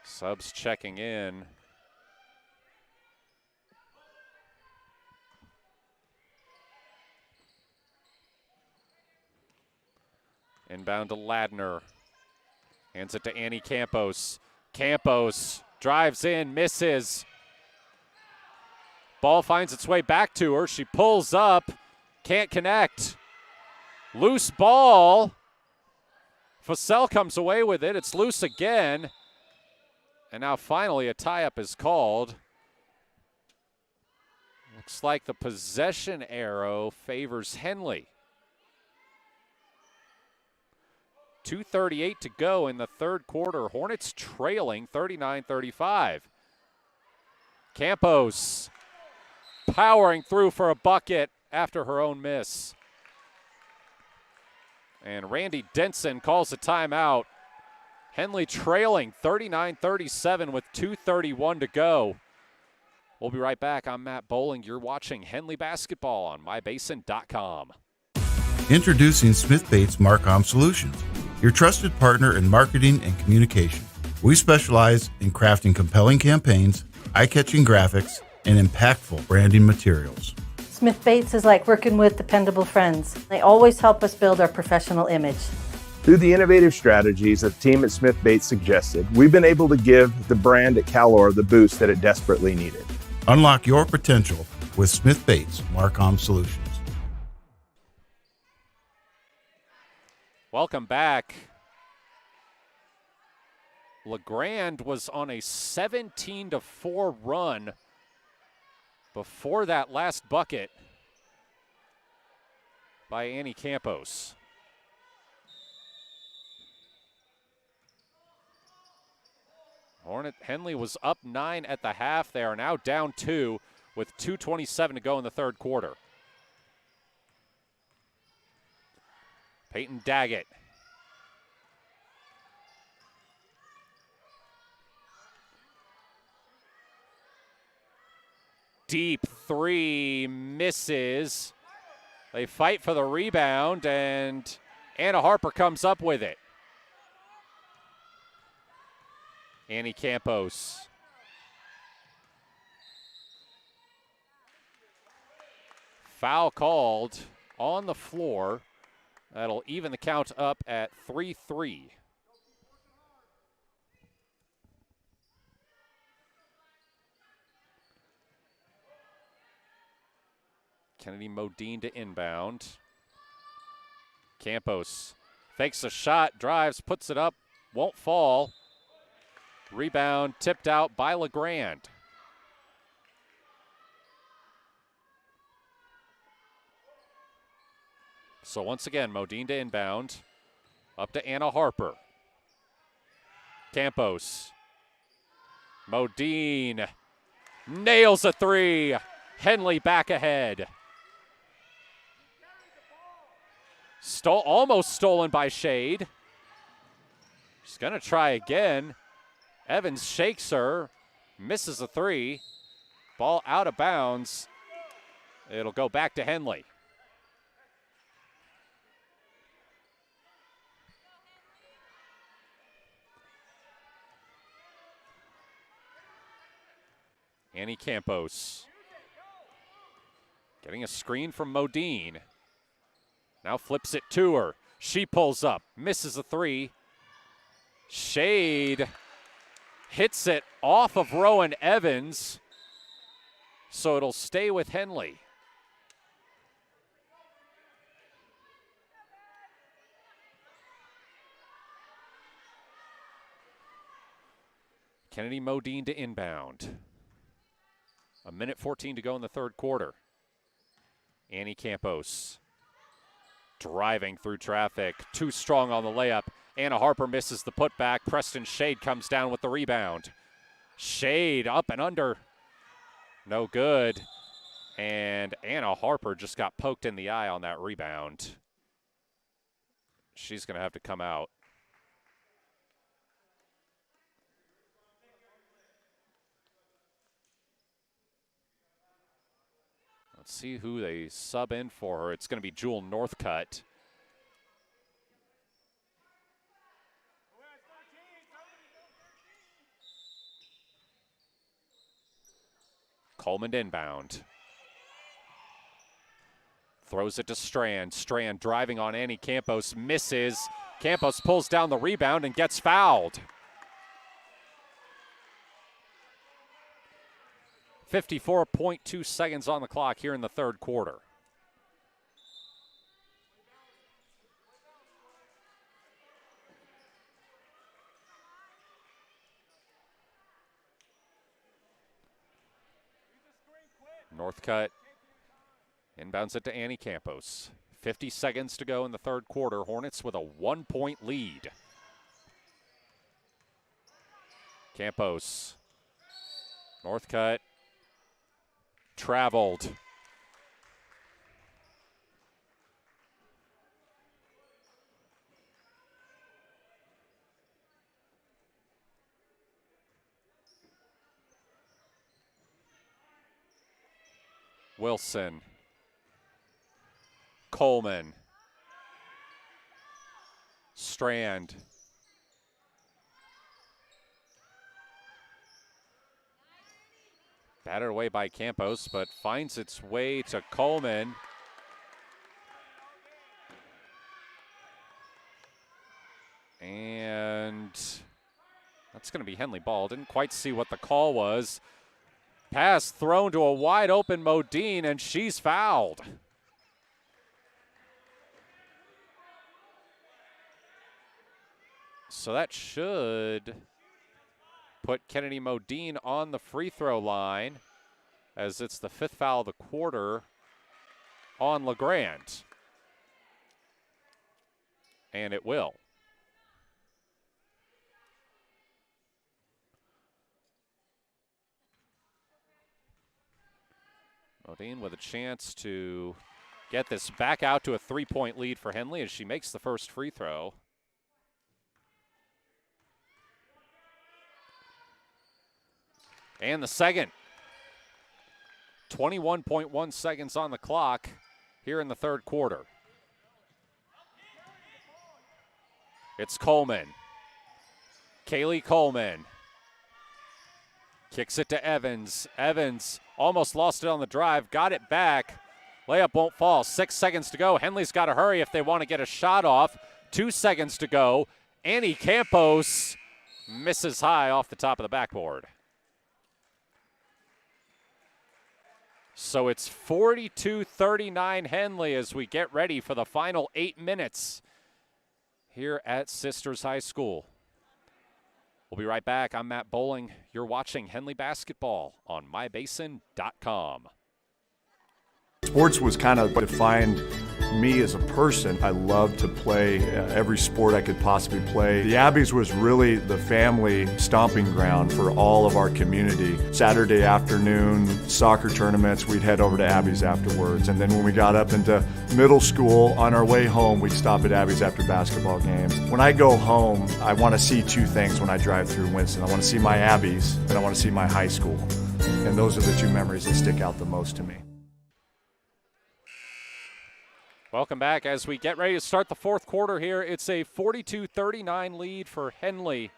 Subs checking in. Inbound to Ladner. Hands it to Annie Campos. Campos drives in, misses. Ball finds its way back to her. She pulls up, can't connect. Loose ball. Fussell comes away with it. It's loose again. And now finally a tie-up is called. Looks like the possession arrow favors Henley. 2:38 to go in the third quarter. Hornets trailing 39-35. Campos powering through for a bucket after her own miss. And Randy Denson calls a timeout. Henley trailing 39-37 with 2:31 to go. We'll be right back. I'm Matt Bowling. You're watching Henley Basketball on mybasin.com. Introducing Smith Bates Marcom Solutions, your trusted partner in marketing and communication. We specialize in crafting compelling campaigns, eye-catching graphics, and impactful branding materials. Smith Bates is like working with dependable friends. They always help us build our professional image. Through the innovative strategies that the team at Smith Bates suggested, we've been able to give the brand at Calor the boost that it desperately needed. Unlock your potential with Smith Bates Marcom Solutions. Welcome back. Grande was on a 17-4 run before that last bucket by Annie Campos. Henley was up 9 at the half. They are now down 2 with 2:27 to go in the third quarter. Peyton Daggett. Deep three misses. They fight for the rebound, and Anna Harper comes up with it. Annie Campos. Foul called on the floor. That'll even the count up at 3-3. Kennedy Modine to inbound. Campos fakes a shot, drives, puts it up, won't fall. Rebound tipped out by Grande. So once again, Modine to inbound. Up to Anna Harper. Campos. Modine nails a three. Henley back ahead. Almost stolen by Shade. She's going to try again. Evans shakes her, misses a three. Ball out of bounds. It'll go back to Henley. Annie Campos getting a screen from Modine. Now flips it to her. She pulls up, misses a three. Shade hits it off of Rowan Evans, so it'll stay with Henley. Kennedy Modine to inbound. 1:14 to go in the third quarter. Annie Campos driving through traffic, too strong on the layup. Anna Harper misses the putback. Preston Shade comes down with the rebound. Shade up and under. No good. And Anna Harper just got poked in the eye on that rebound. She's going to have to come out. Let's see who they sub in for her. It's going to be Jewel Northcutt. Coleman inbound. Throws it to Strand. Strand driving on Annie Campos. Misses. Campos pulls down the rebound and gets fouled. 54.2 seconds on the clock here in the third quarter. Northcutt inbounds it to Annie Campos. 50 seconds to go in the third quarter. Hornets with a 1-point lead. Campos. Northcutt. Traveled. Wilson. Coleman. Strand. Battered away by Campos, but finds its way to Coleman. And that's going to be Henley ball. Didn't quite see what the call was. Pass thrown to a wide open Modine, and she's fouled. So that should put Kennedy Modine on the free throw line, as it's the 5th foul of the quarter on LeGrande. And it will. Modine with a chance to get this back out to a 3-point lead for Henley as she makes the first free throw. And the second. 21.1 seconds on the clock here in the third quarter. It's Coleman. Kaylee Coleman. Kicks it to Evans. Evans almost lost it on the drive, got it back. Layup won't fall. 6 seconds to go. Henley's got to hurry if they want to get a shot off. 2 seconds to go. Annie Campos misses high off the top of the backboard. So it's 42-39 Henley as we get ready for the final 8 minutes here at Sisters High School. We'll be right back. I'm Matt Bowling. You're watching Henley basketball on mybasin.com. Sports was kind of what defined me as a person. I loved to play every sport I could possibly play. The Abbeys was really the family stomping ground for all of our community. Saturday afternoon soccer tournaments, we'd head over to Abbeys afterwards. And then when we got up into middle school, on our way home, we'd stop at Abbeys after basketball games. When I go home, I want to see 2 things when I drive through Winston. I want to see my Abbeys and I want to see my high school. And those are the 2 memories that stick out the most to me. Welcome back as we get ready to start the fourth quarter here. It's a 42-39 lead for Henley.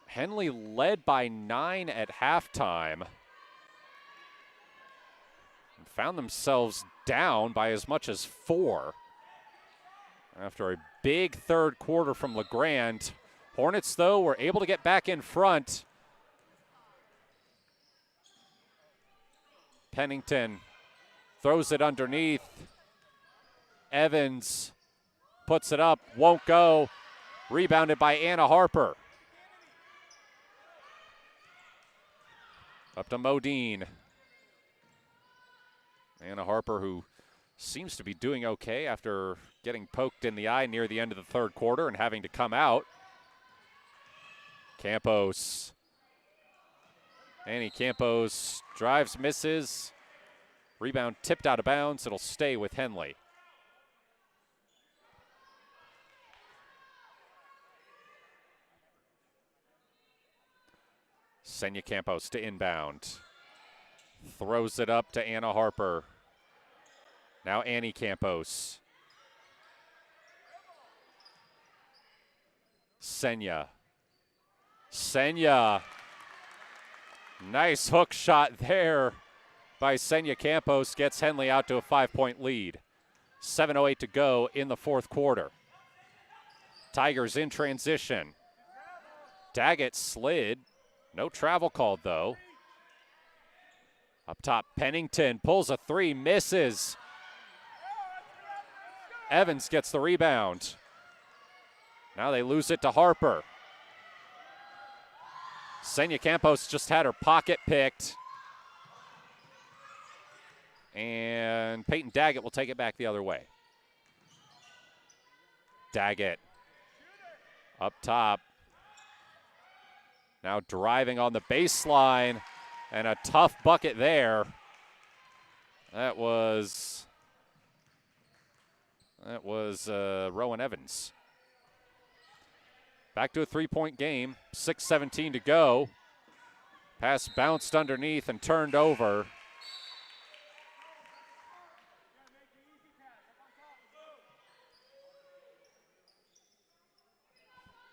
Henley led by 9 at halftime. And found themselves down by as much as 4. After a big third quarter from LeGrande. Hornets, though, were able to get back in front. Pennington throws it underneath. Evans puts it up, won't go. Rebounded by Anna Harper. Up to Modine. Anna Harper, who seems to be doing okay after getting poked in the eye near the end of the third quarter and having to come out. Campos. Annie Campos drives, misses. Rebound tipped out of bounds. It'll stay with Henley. Senya Campos to inbound. Throws it up to Anna Harper. Now Annie Campos. Senya. Nice hook shot there by Senya Campos. Gets Henley out to a 5-point lead. 7:08 to go in the fourth quarter. Tigers in transition. Daggett slid. No travel called, though. Up top, Pennington pulls a 3, misses. Evans gets the rebound. Now they lose it to Harper. Senya Campos just had her pocket picked. And Peyton Daggett will take it back the other way. Daggett up top. Now driving on the baseline, and a tough bucket there. That was Rowan Evans. Back to a three-point game, 6:17 to go. Pass bounced underneath and turned over.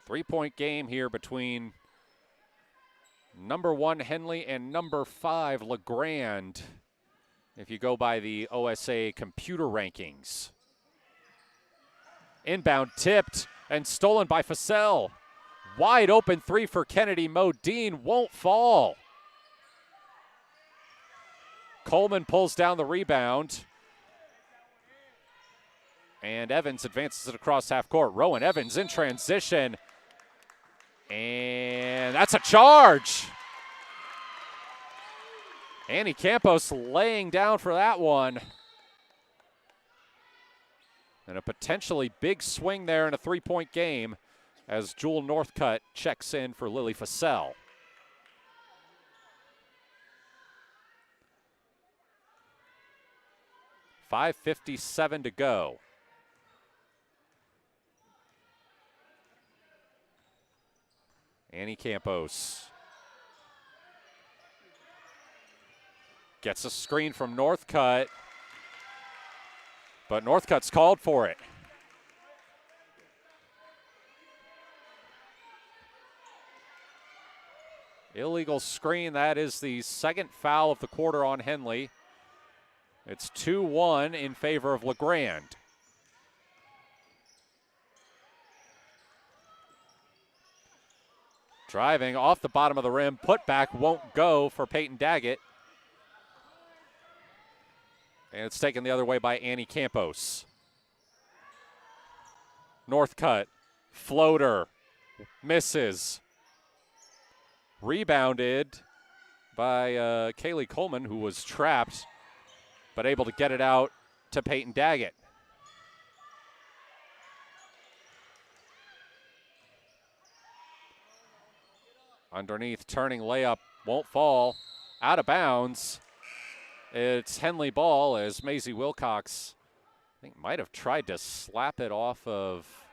Three-point game here between number 1 Henley and number 5 LeGrande, if you go by the OSA computer rankings. Inbound tipped and stolen by Fussell. Wide open three for Kennedy. Modine won't fall. Coleman pulls down the rebound. And Evans advances it across half court. Rowan Evans in transition. And that's a charge. Annie Campos laying down for that one. And a potentially big swing there in a three-point game as Jewel Northcutt checks in for Lily Fussell. .557 to go. Annie Campos gets a screen from Northcutt, but Northcutt's called for it. Illegal screen. That is the second foul of the quarter on Henley. It's 2-1 in favor of LeGrande. Driving off the bottom of the rim, put back won't go for Peyton Daggett. And it's taken the other way by Annie Campos. Northcutt, floater, misses. Rebounded by Kaylee Coleman, who was trapped, but able to get it out to Peyton Daggett. Underneath, turning layup, won't fall. Out of bounds. It's Henley ball as Maisie Wilcox, I think, might have tried to slap it off of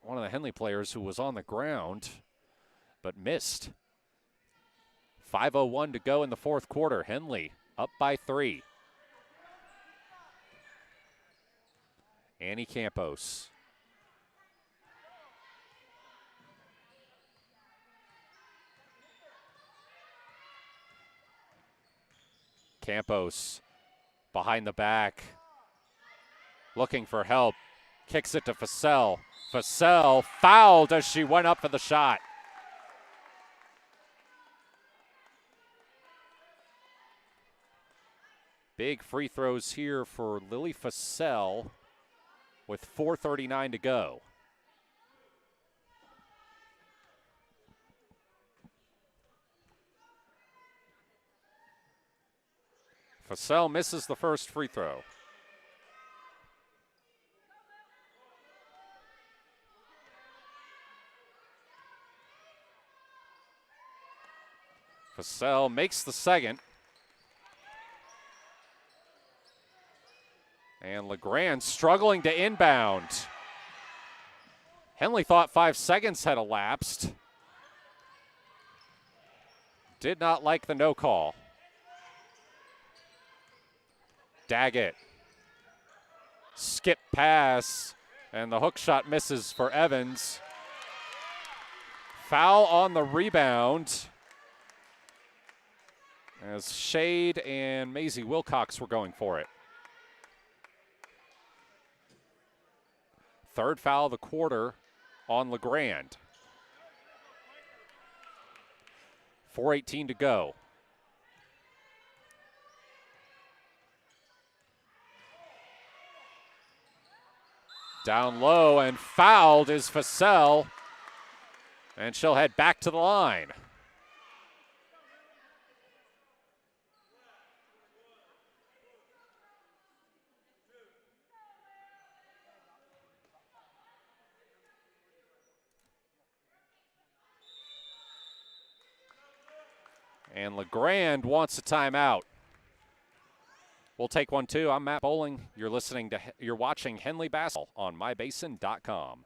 one of the Henley players who was on the ground, but missed. 5:01 to go in the fourth quarter. Henley up by 3. Annie Campos. Campos behind the back, looking for help, kicks it to Fussell. Fussell fouled as she went up for the shot. Big free throws here for Lily Fussell with 4:39 to go. Fussell misses the first free throw. Fussell makes the second. And LeGrande struggling to inbound. Henley thought 5 seconds had elapsed. Did not like the no call. Daggett. Skip pass, and the hook shot misses for Evans. Foul on the rebound, as Shade and Maisie Wilcox were going for it. Third foul of the quarter on LeGrande. 4:18 to go. Down low and fouled is Fussell. And she'll head back to the line. And LeGrand wants a timeout. We'll take one too. I'm Matt Bowling. You're watching Henley Basketball on mybasin.com.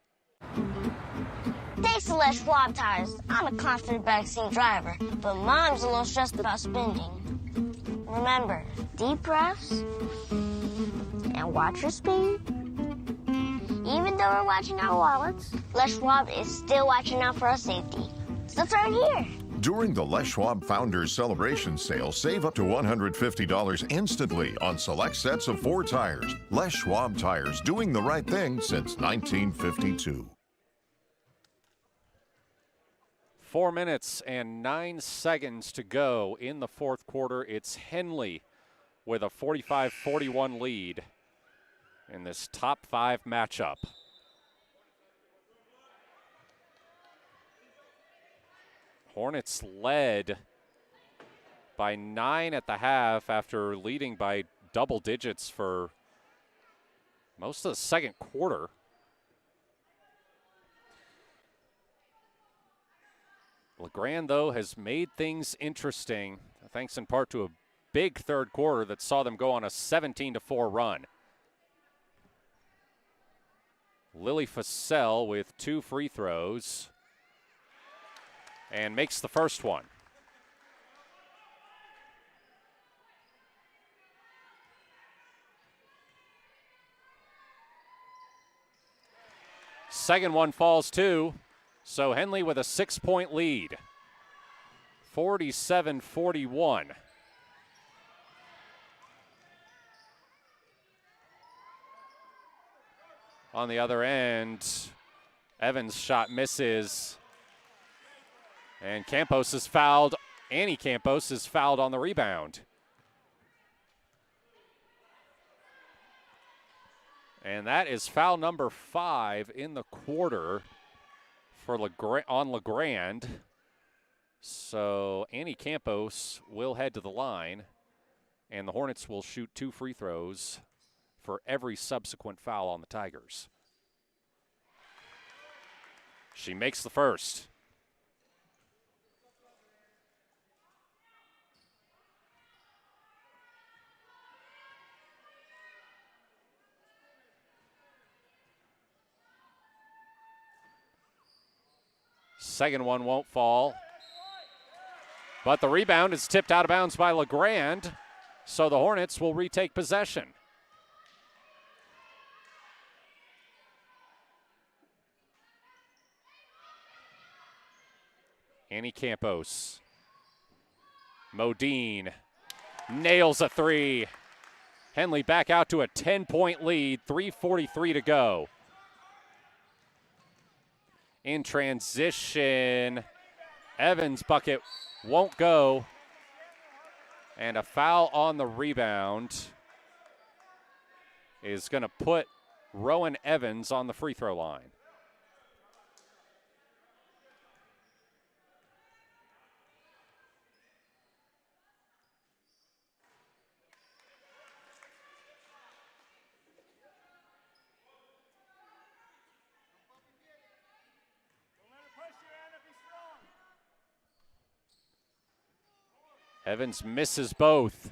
Thanks to Les Schwab Tires, I'm a confident backseat driver, but Mom's a little stressed about spending. Remember, deep breaths and watch your speed. Even though we're watching our wallets, Les Schwab is still watching out for our safety. So turn here. During the Les Schwab Founders Celebration Sale, save up to $150 instantly on select sets of 4 tires. Les Schwab Tires, doing the right thing since 1952. 4 minutes and 9 seconds to go in the fourth quarter. It's Henley with a 45-41 lead in this top 5 matchup. Hornets led by 9 at the half after leading by double digits for most of the second quarter. LeGrand, though, has made things interesting, thanks in part to a big third quarter that saw them go on a 17-4 run. Lily Fussell with 2 free throws and makes the first one. Second one falls too, so Henley with a 6-point lead, 47-41. On the other end, Evans' shot misses. And Campos is fouled. Annie Campos is fouled on the rebound. And that is foul number 5 in the quarter for LeGrand. So Annie Campos will head to the line, and the Hornets will shoot 2 free throws for every subsequent foul on the Tigers. She makes the first. Second one won't fall. But the rebound is tipped out of bounds by LeGrand, so the Hornets will retake possession. Annie Campos. Modine nails a 3. Henley back out to a 10-point lead, 3:43 to go. In transition, Evans' bucket won't go. And a foul on the rebound is going to put Rowan Evans on the free throw line. Evans misses both.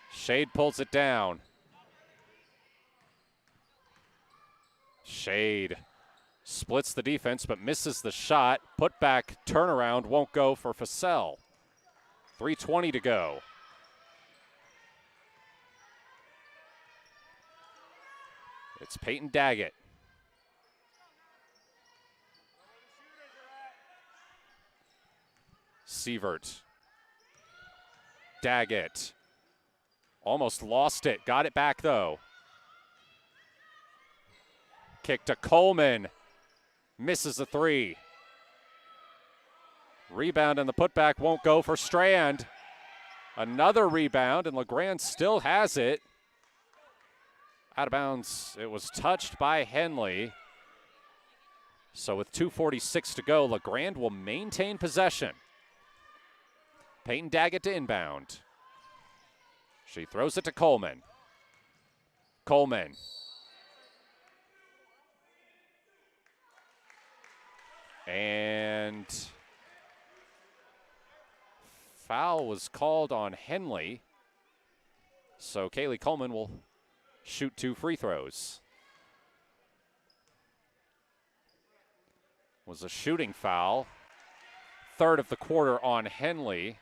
Shade pulls it down. Shade splits the defense but misses the shot. Put back turnaround won't go for Fussell. 3:20 to go. It's Peyton Daggett. Sievert. Daggett. Almost lost it. Got it back, though. Kick to Coleman. Misses a 3. Rebound and the putback won't go for Strand. Another rebound, and LeGrand still has it. Out of bounds. It was touched by Henley. So with 2:46 to go, Grande will maintain possession. Peyton Daggett to inbound. She throws it to Coleman. Coleman. And foul was called on Henley. So Kaylee Coleman will shoot 2 free throws. Was a shooting foul. Third of the quarter on Henley.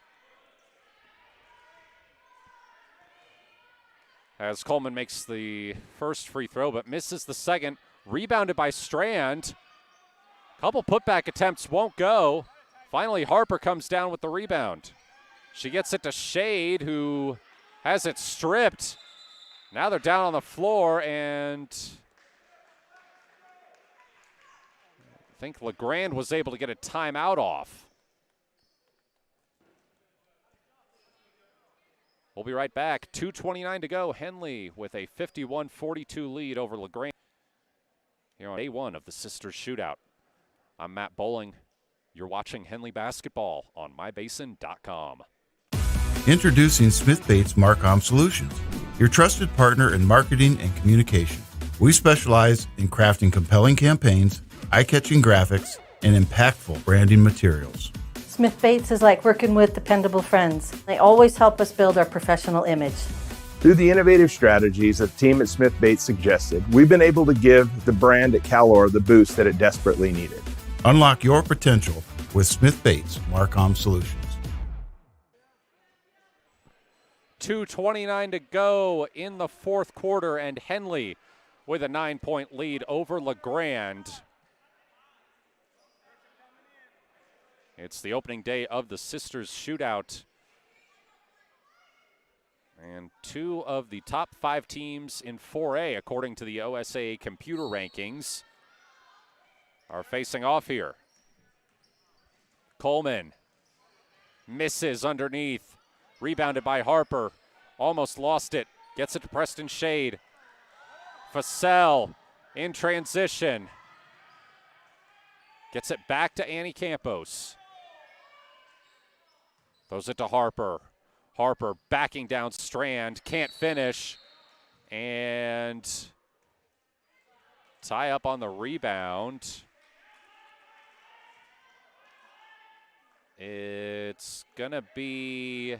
As Coleman makes the first free throw but misses the second. Rebounded by Strand. Couple putback attempts won't go. Finally, Harper comes down with the rebound. She gets it to Shade, who has it stripped. Now they're down on the floor, and I think Grande was able to get a timeout off. We'll be right back. 2:29 to go. Henley with a 51-42 lead over Grande here on day 1 of the Sisters Shootout. I'm Matt Bowling. You're watching Henley basketball on mybasin.com. Introducing Smith Bates Marcom Solutions, your trusted partner in marketing and communication. We specialize in crafting compelling campaigns, eye-catching graphics, and impactful branding materials. Smith Bates is like working with dependable friends. They always help us build our professional image. Through the innovative strategies that the team at Smith Bates suggested, we've been able to give the brand at Calor the boost that it desperately needed. Unlock your potential with Smith Bates Marcom Solutions. 2:29 to go in the fourth quarter, and Henley with a 9-point lead over Grande. It's the opening day of the Sisters Shootout. And 2 of the top 5 teams in 4A, according to the OSA computer rankings, are facing off here. Coleman misses underneath. Rebounded by Harper. Almost lost it. Gets it to Preston Shade. Facel in transition. Gets it back to Annie Campos. Throws it to Harper. Harper backing down Strand. Can't finish. And tie up on the rebound. It's going to be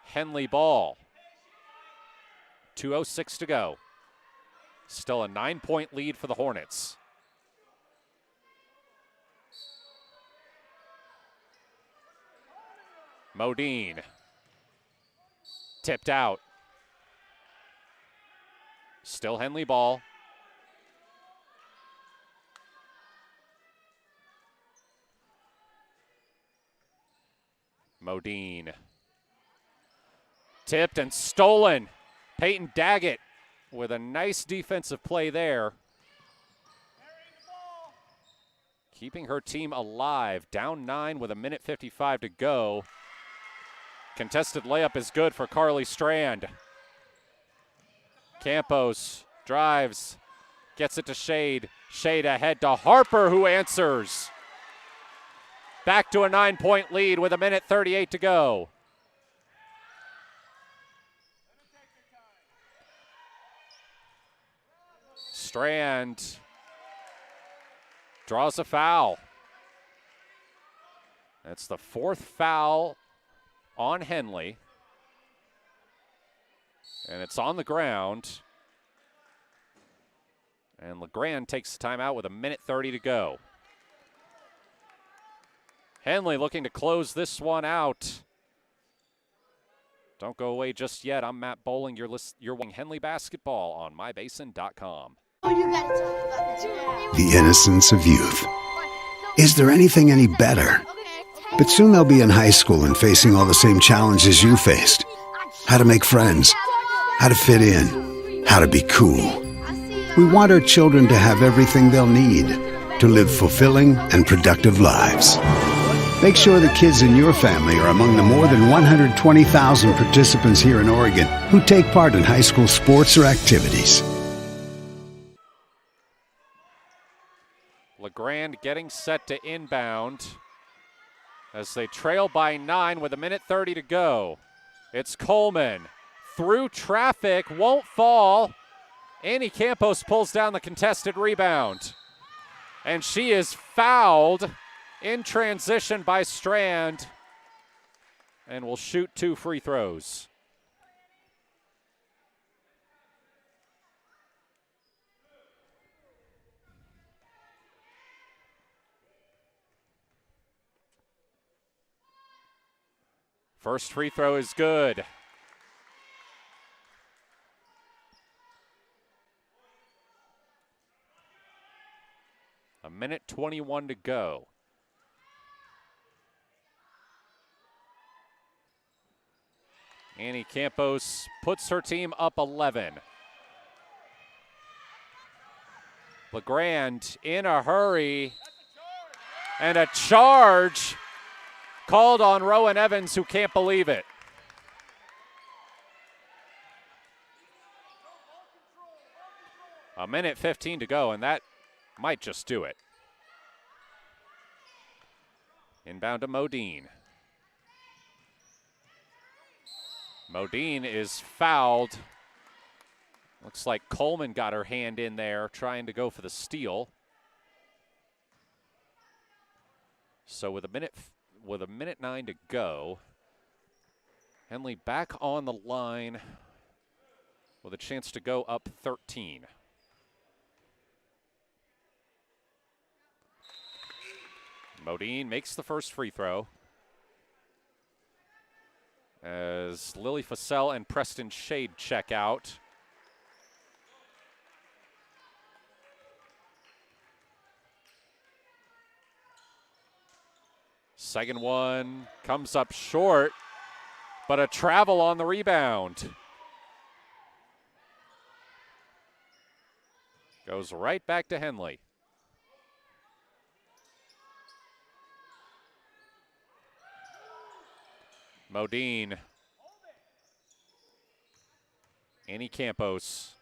Henley ball. 2:06 to go. Still a 9-point lead for the Hornets. Modine. Tipped out. Still Henley ball. Modine. Tipped and stolen. Peyton Daggett with a nice defensive play there. Keeping her team alive. Down 9 with 1:55 to go. Contested layup is good for Carly Strand. Campos drives. Gets it to Shade. Shade ahead to Harper, who answers. Back to a 9-point lead with 1:38 to go. Strand draws a foul. That's the 4th foul on Henley. And it's on the ground. And Grande takes the timeout with 1:30 to go. Henley looking to close this one out. Don't go away just yet. I'm Matt Bowling. You're watching Henley basketball on mybasin.com. The innocence of youth. Is there anything any better? But soon they'll be in high school and facing all the same challenges you faced. How to make friends, how to fit in, how to be cool. We want our children to have everything they'll need to live fulfilling and productive lives. Make sure the kids in your family are among the more than 120,000 participants here in Oregon who take part in high school sports or activities. LeGrand getting set to inbound as they trail by 9 with 1:30 to go. It's Coleman through traffic, won't fall. Annie Campos pulls down the contested rebound. And she is fouled in transition by Strand and will shoot 2 free throws. First free throw is good. A 1:21 to go. Annie Campos puts her team up 11. LeGrand in a hurry. And a charge called on Rowan Evans, who can't believe it. A 1:15 to go, and that might just do it. Inbound to Modine. Modine is fouled. Looks like Coleman got her hand in there trying to go for the steal. So with a 1:09 to go, Henley back on the line with a chance to go up 13. Modine makes the first free throw as Lily Fassell and Preston Shade check out. Second one comes up short, but a travel on the rebound. Goes right back to Henley. Modine. Annie Campos.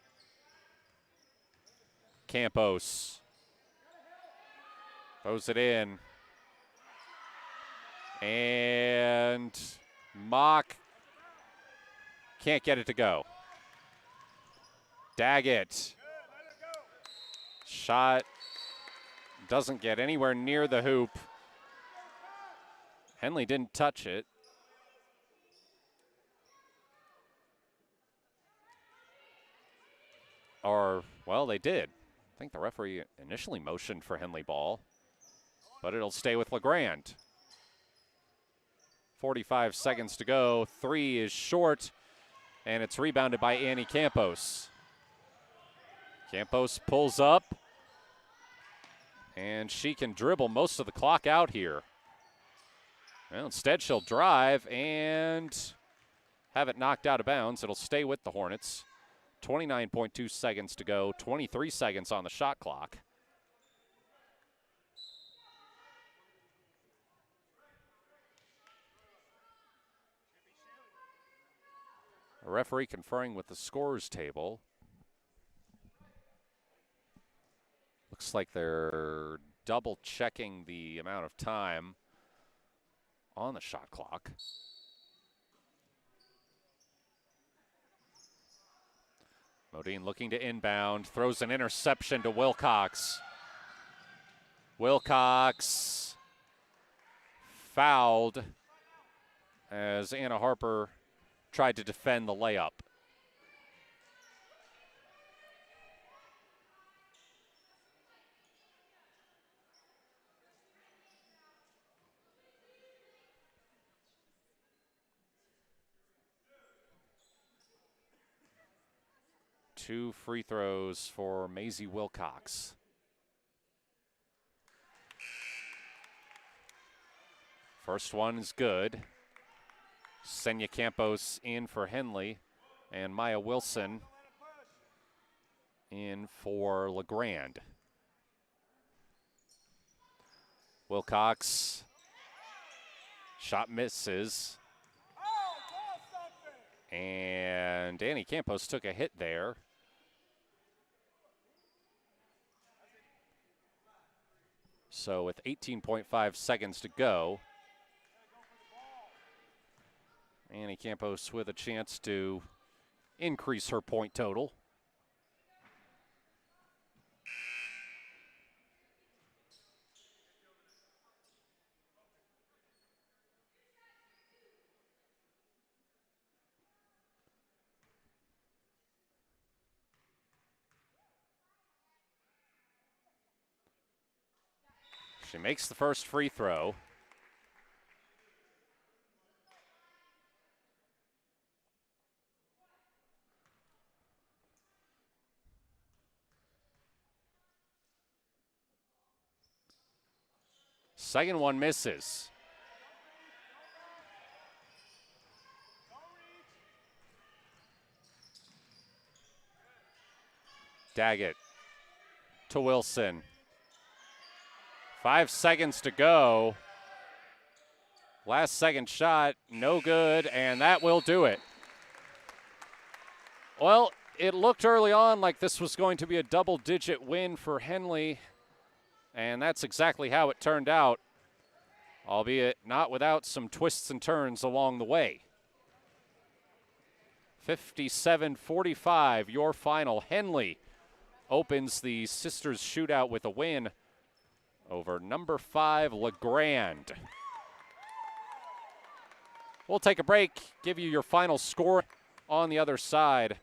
Campos. Throws it in. And Mock can't get it to go. Daggett. Shot doesn't get anywhere near the hoop. Henley didn't touch it. Or, well, they did. I think the referee initially motioned for Henley ball, but it'll stay with LeGrand. 45 seconds to go. 3 is short, and it's rebounded by Annie Campos. Campos pulls up, and she can dribble most of the clock out here. Well, instead, she'll drive and have it knocked out of bounds. It'll stay with the Hornets. 29.2 seconds to go, 23 seconds on the shot clock. A referee conferring with the scorers table. Looks like they're double checking the amount of time on the shot clock. Modine looking to inbound, throws an interception to Wilcox. Wilcox fouled as Anna Harper tried to defend the layup. Two free throws for Maisie Wilcox. First one is good. Senya Campos in for Henley, and Maya Wilson in for LeGrand. Wilcox, shot misses. And Danny Campos took a hit there. So with 18.5 seconds to go, Annie Campos with a chance to increase her point total. She makes the first free throw. Second one misses. Daggett to Wilson. 5 seconds to go. Last second shot, no good, and that will do it. Well, it looked early on like this was going to be a double-digit win for Henley, and that's exactly how it turned out, albeit not without some twists and turns along the way. 57-45, your final. Henley opens the Sisters Shootout with a win over number 5, Grande. We'll take a break, give you your final score on the other side.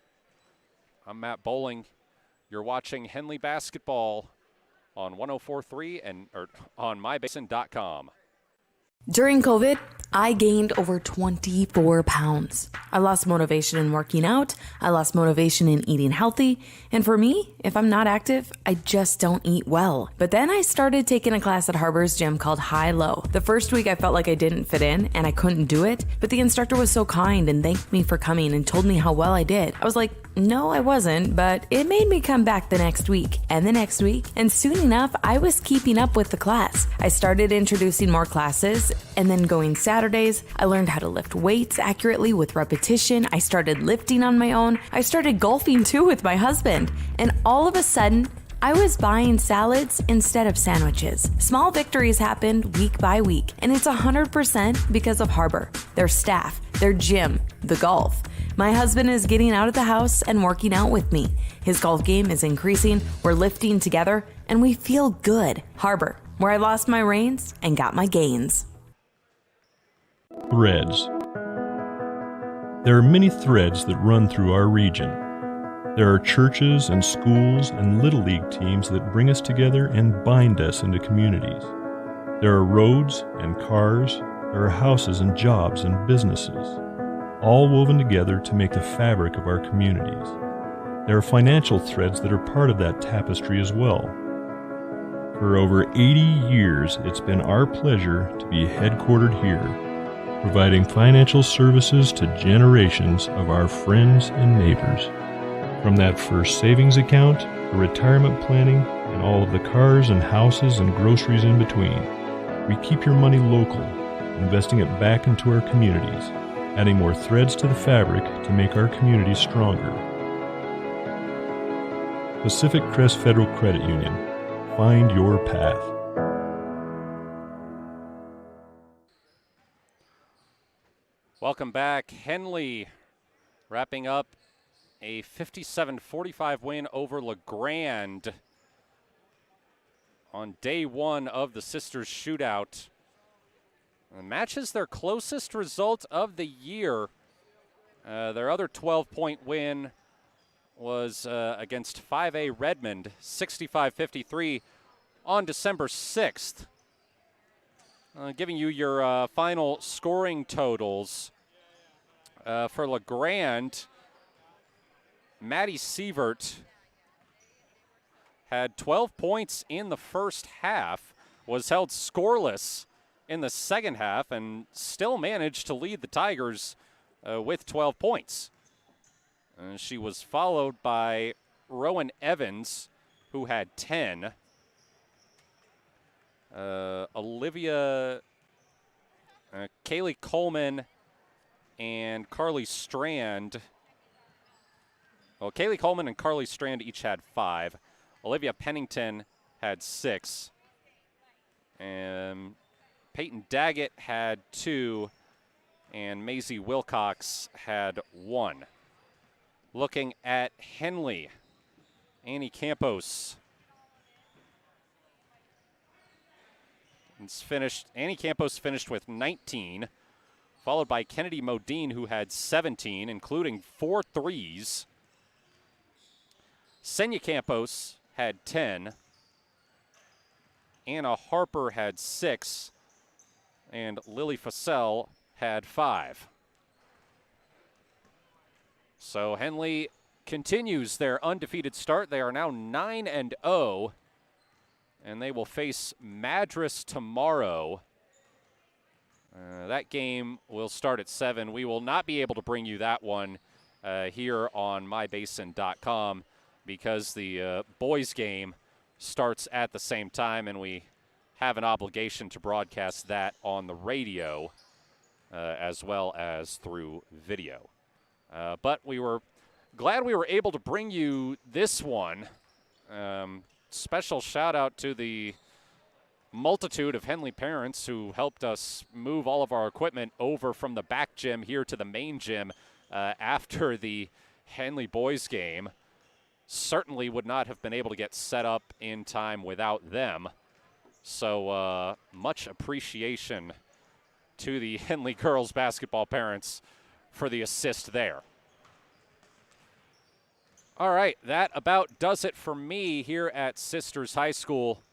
I'm Matt Bowling. You're watching Henley basketball on 104.3 and on mybasin.com. During COVID, I gained over 24 pounds. I lost motivation in working out. I lost motivation in eating healthy. And for me, if I'm not active, I just don't eat well. But then I started taking a class at Harbor's gym called High Low. The first week I felt like I didn't fit in and I couldn't do it, but the instructor was so kind and thanked me for coming and told me how well I did. I was like, no, I wasn't, but it made me come back the next week and the next week. And soon enough, I was keeping up with the class. I started introducing more classes and then going Saturdays. I learned how to lift weights accurately with repetition. I started lifting on my own. I started golfing too with my husband. And all of a sudden, I was buying salads instead of sandwiches. Small victories happened week by week, and it's 100% because of Harbor, their staff, their gym, the golf. My husband is getting out of the house and working out with me. His golf game is increasing, we're lifting together, and we feel good. Harbor, where I lost my reins and got my gains. Threads. There are many threads that run through our region. There are churches and schools and Little League teams that bring us together and bind us into communities. There are roads and cars. There are houses and jobs and businesses, all woven together to make the fabric of our communities. There are financial threads that are part of that tapestry as well. For over 80 years, it's been our pleasure to be headquartered here, providing financial services to generations of our friends and neighbors. From that first savings account, the retirement planning, and all of the cars and houses and groceries in between, we keep your money local, investing it back into our communities, adding more threads to the fabric to make our communities stronger. Pacific Crest Federal Credit Union. Find your path. Welcome back. Henley wrapping up a 57-45 win over Grande on day one of the Sisters Shootout. The match is their closest result of the year. Their other 12-point win was against 5A Redmond, 65-53 on December 6th. Giving you your final scoring totals for Grande. Maddie Sievert had 12 points in the first half, was held scoreless in the second half, and still managed to lead the Tigers with 12 points. She was followed by Rowan Evans, who had 10. Olivia, Kaylee Coleman, and Carly Strand. Well, Kaylee Coleman and Carly Strand each had 5. Olivia Pennington had 6. And Peyton Daggett had 2, and Maisie Wilcox had 1. Looking at Henley, Annie Campos. Annie Campos finished with 19, followed by Kennedy Modine, who had 17, including 4 threes. Senya Campos had 10. Anna Harper had 6. And Lily Fassell had 5. So Henley continues their undefeated start. They are now 9-0. And they will face Madras tomorrow. That game will start at 7. We will not be able to bring you that one here on mybasin.com because the boys game starts at the same time, and we have an obligation to broadcast that on the radio as well as through video. But we were glad we were able to bring you this one. Special shout out to the multitude of Henley parents who helped us move all of our equipment over from the back gym here to the main gym after the Henley boys game. Certainly would not have been able to get set up in time without them. So much appreciation to the Henley girls basketball parents for the assist there. All right, that about does it for me here at Sisters High School.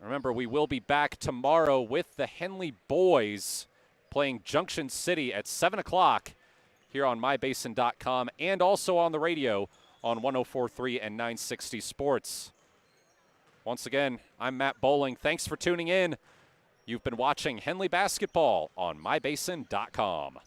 Remember, we will be back tomorrow with the Henley boys playing Junction City at 7 o'clock here on mybasin.com and also on the radio on 104.3 and 960 Sports. Once again, I'm Matt Bowling. Thanks for tuning in. You've been watching Henley basketball on mybasin.com.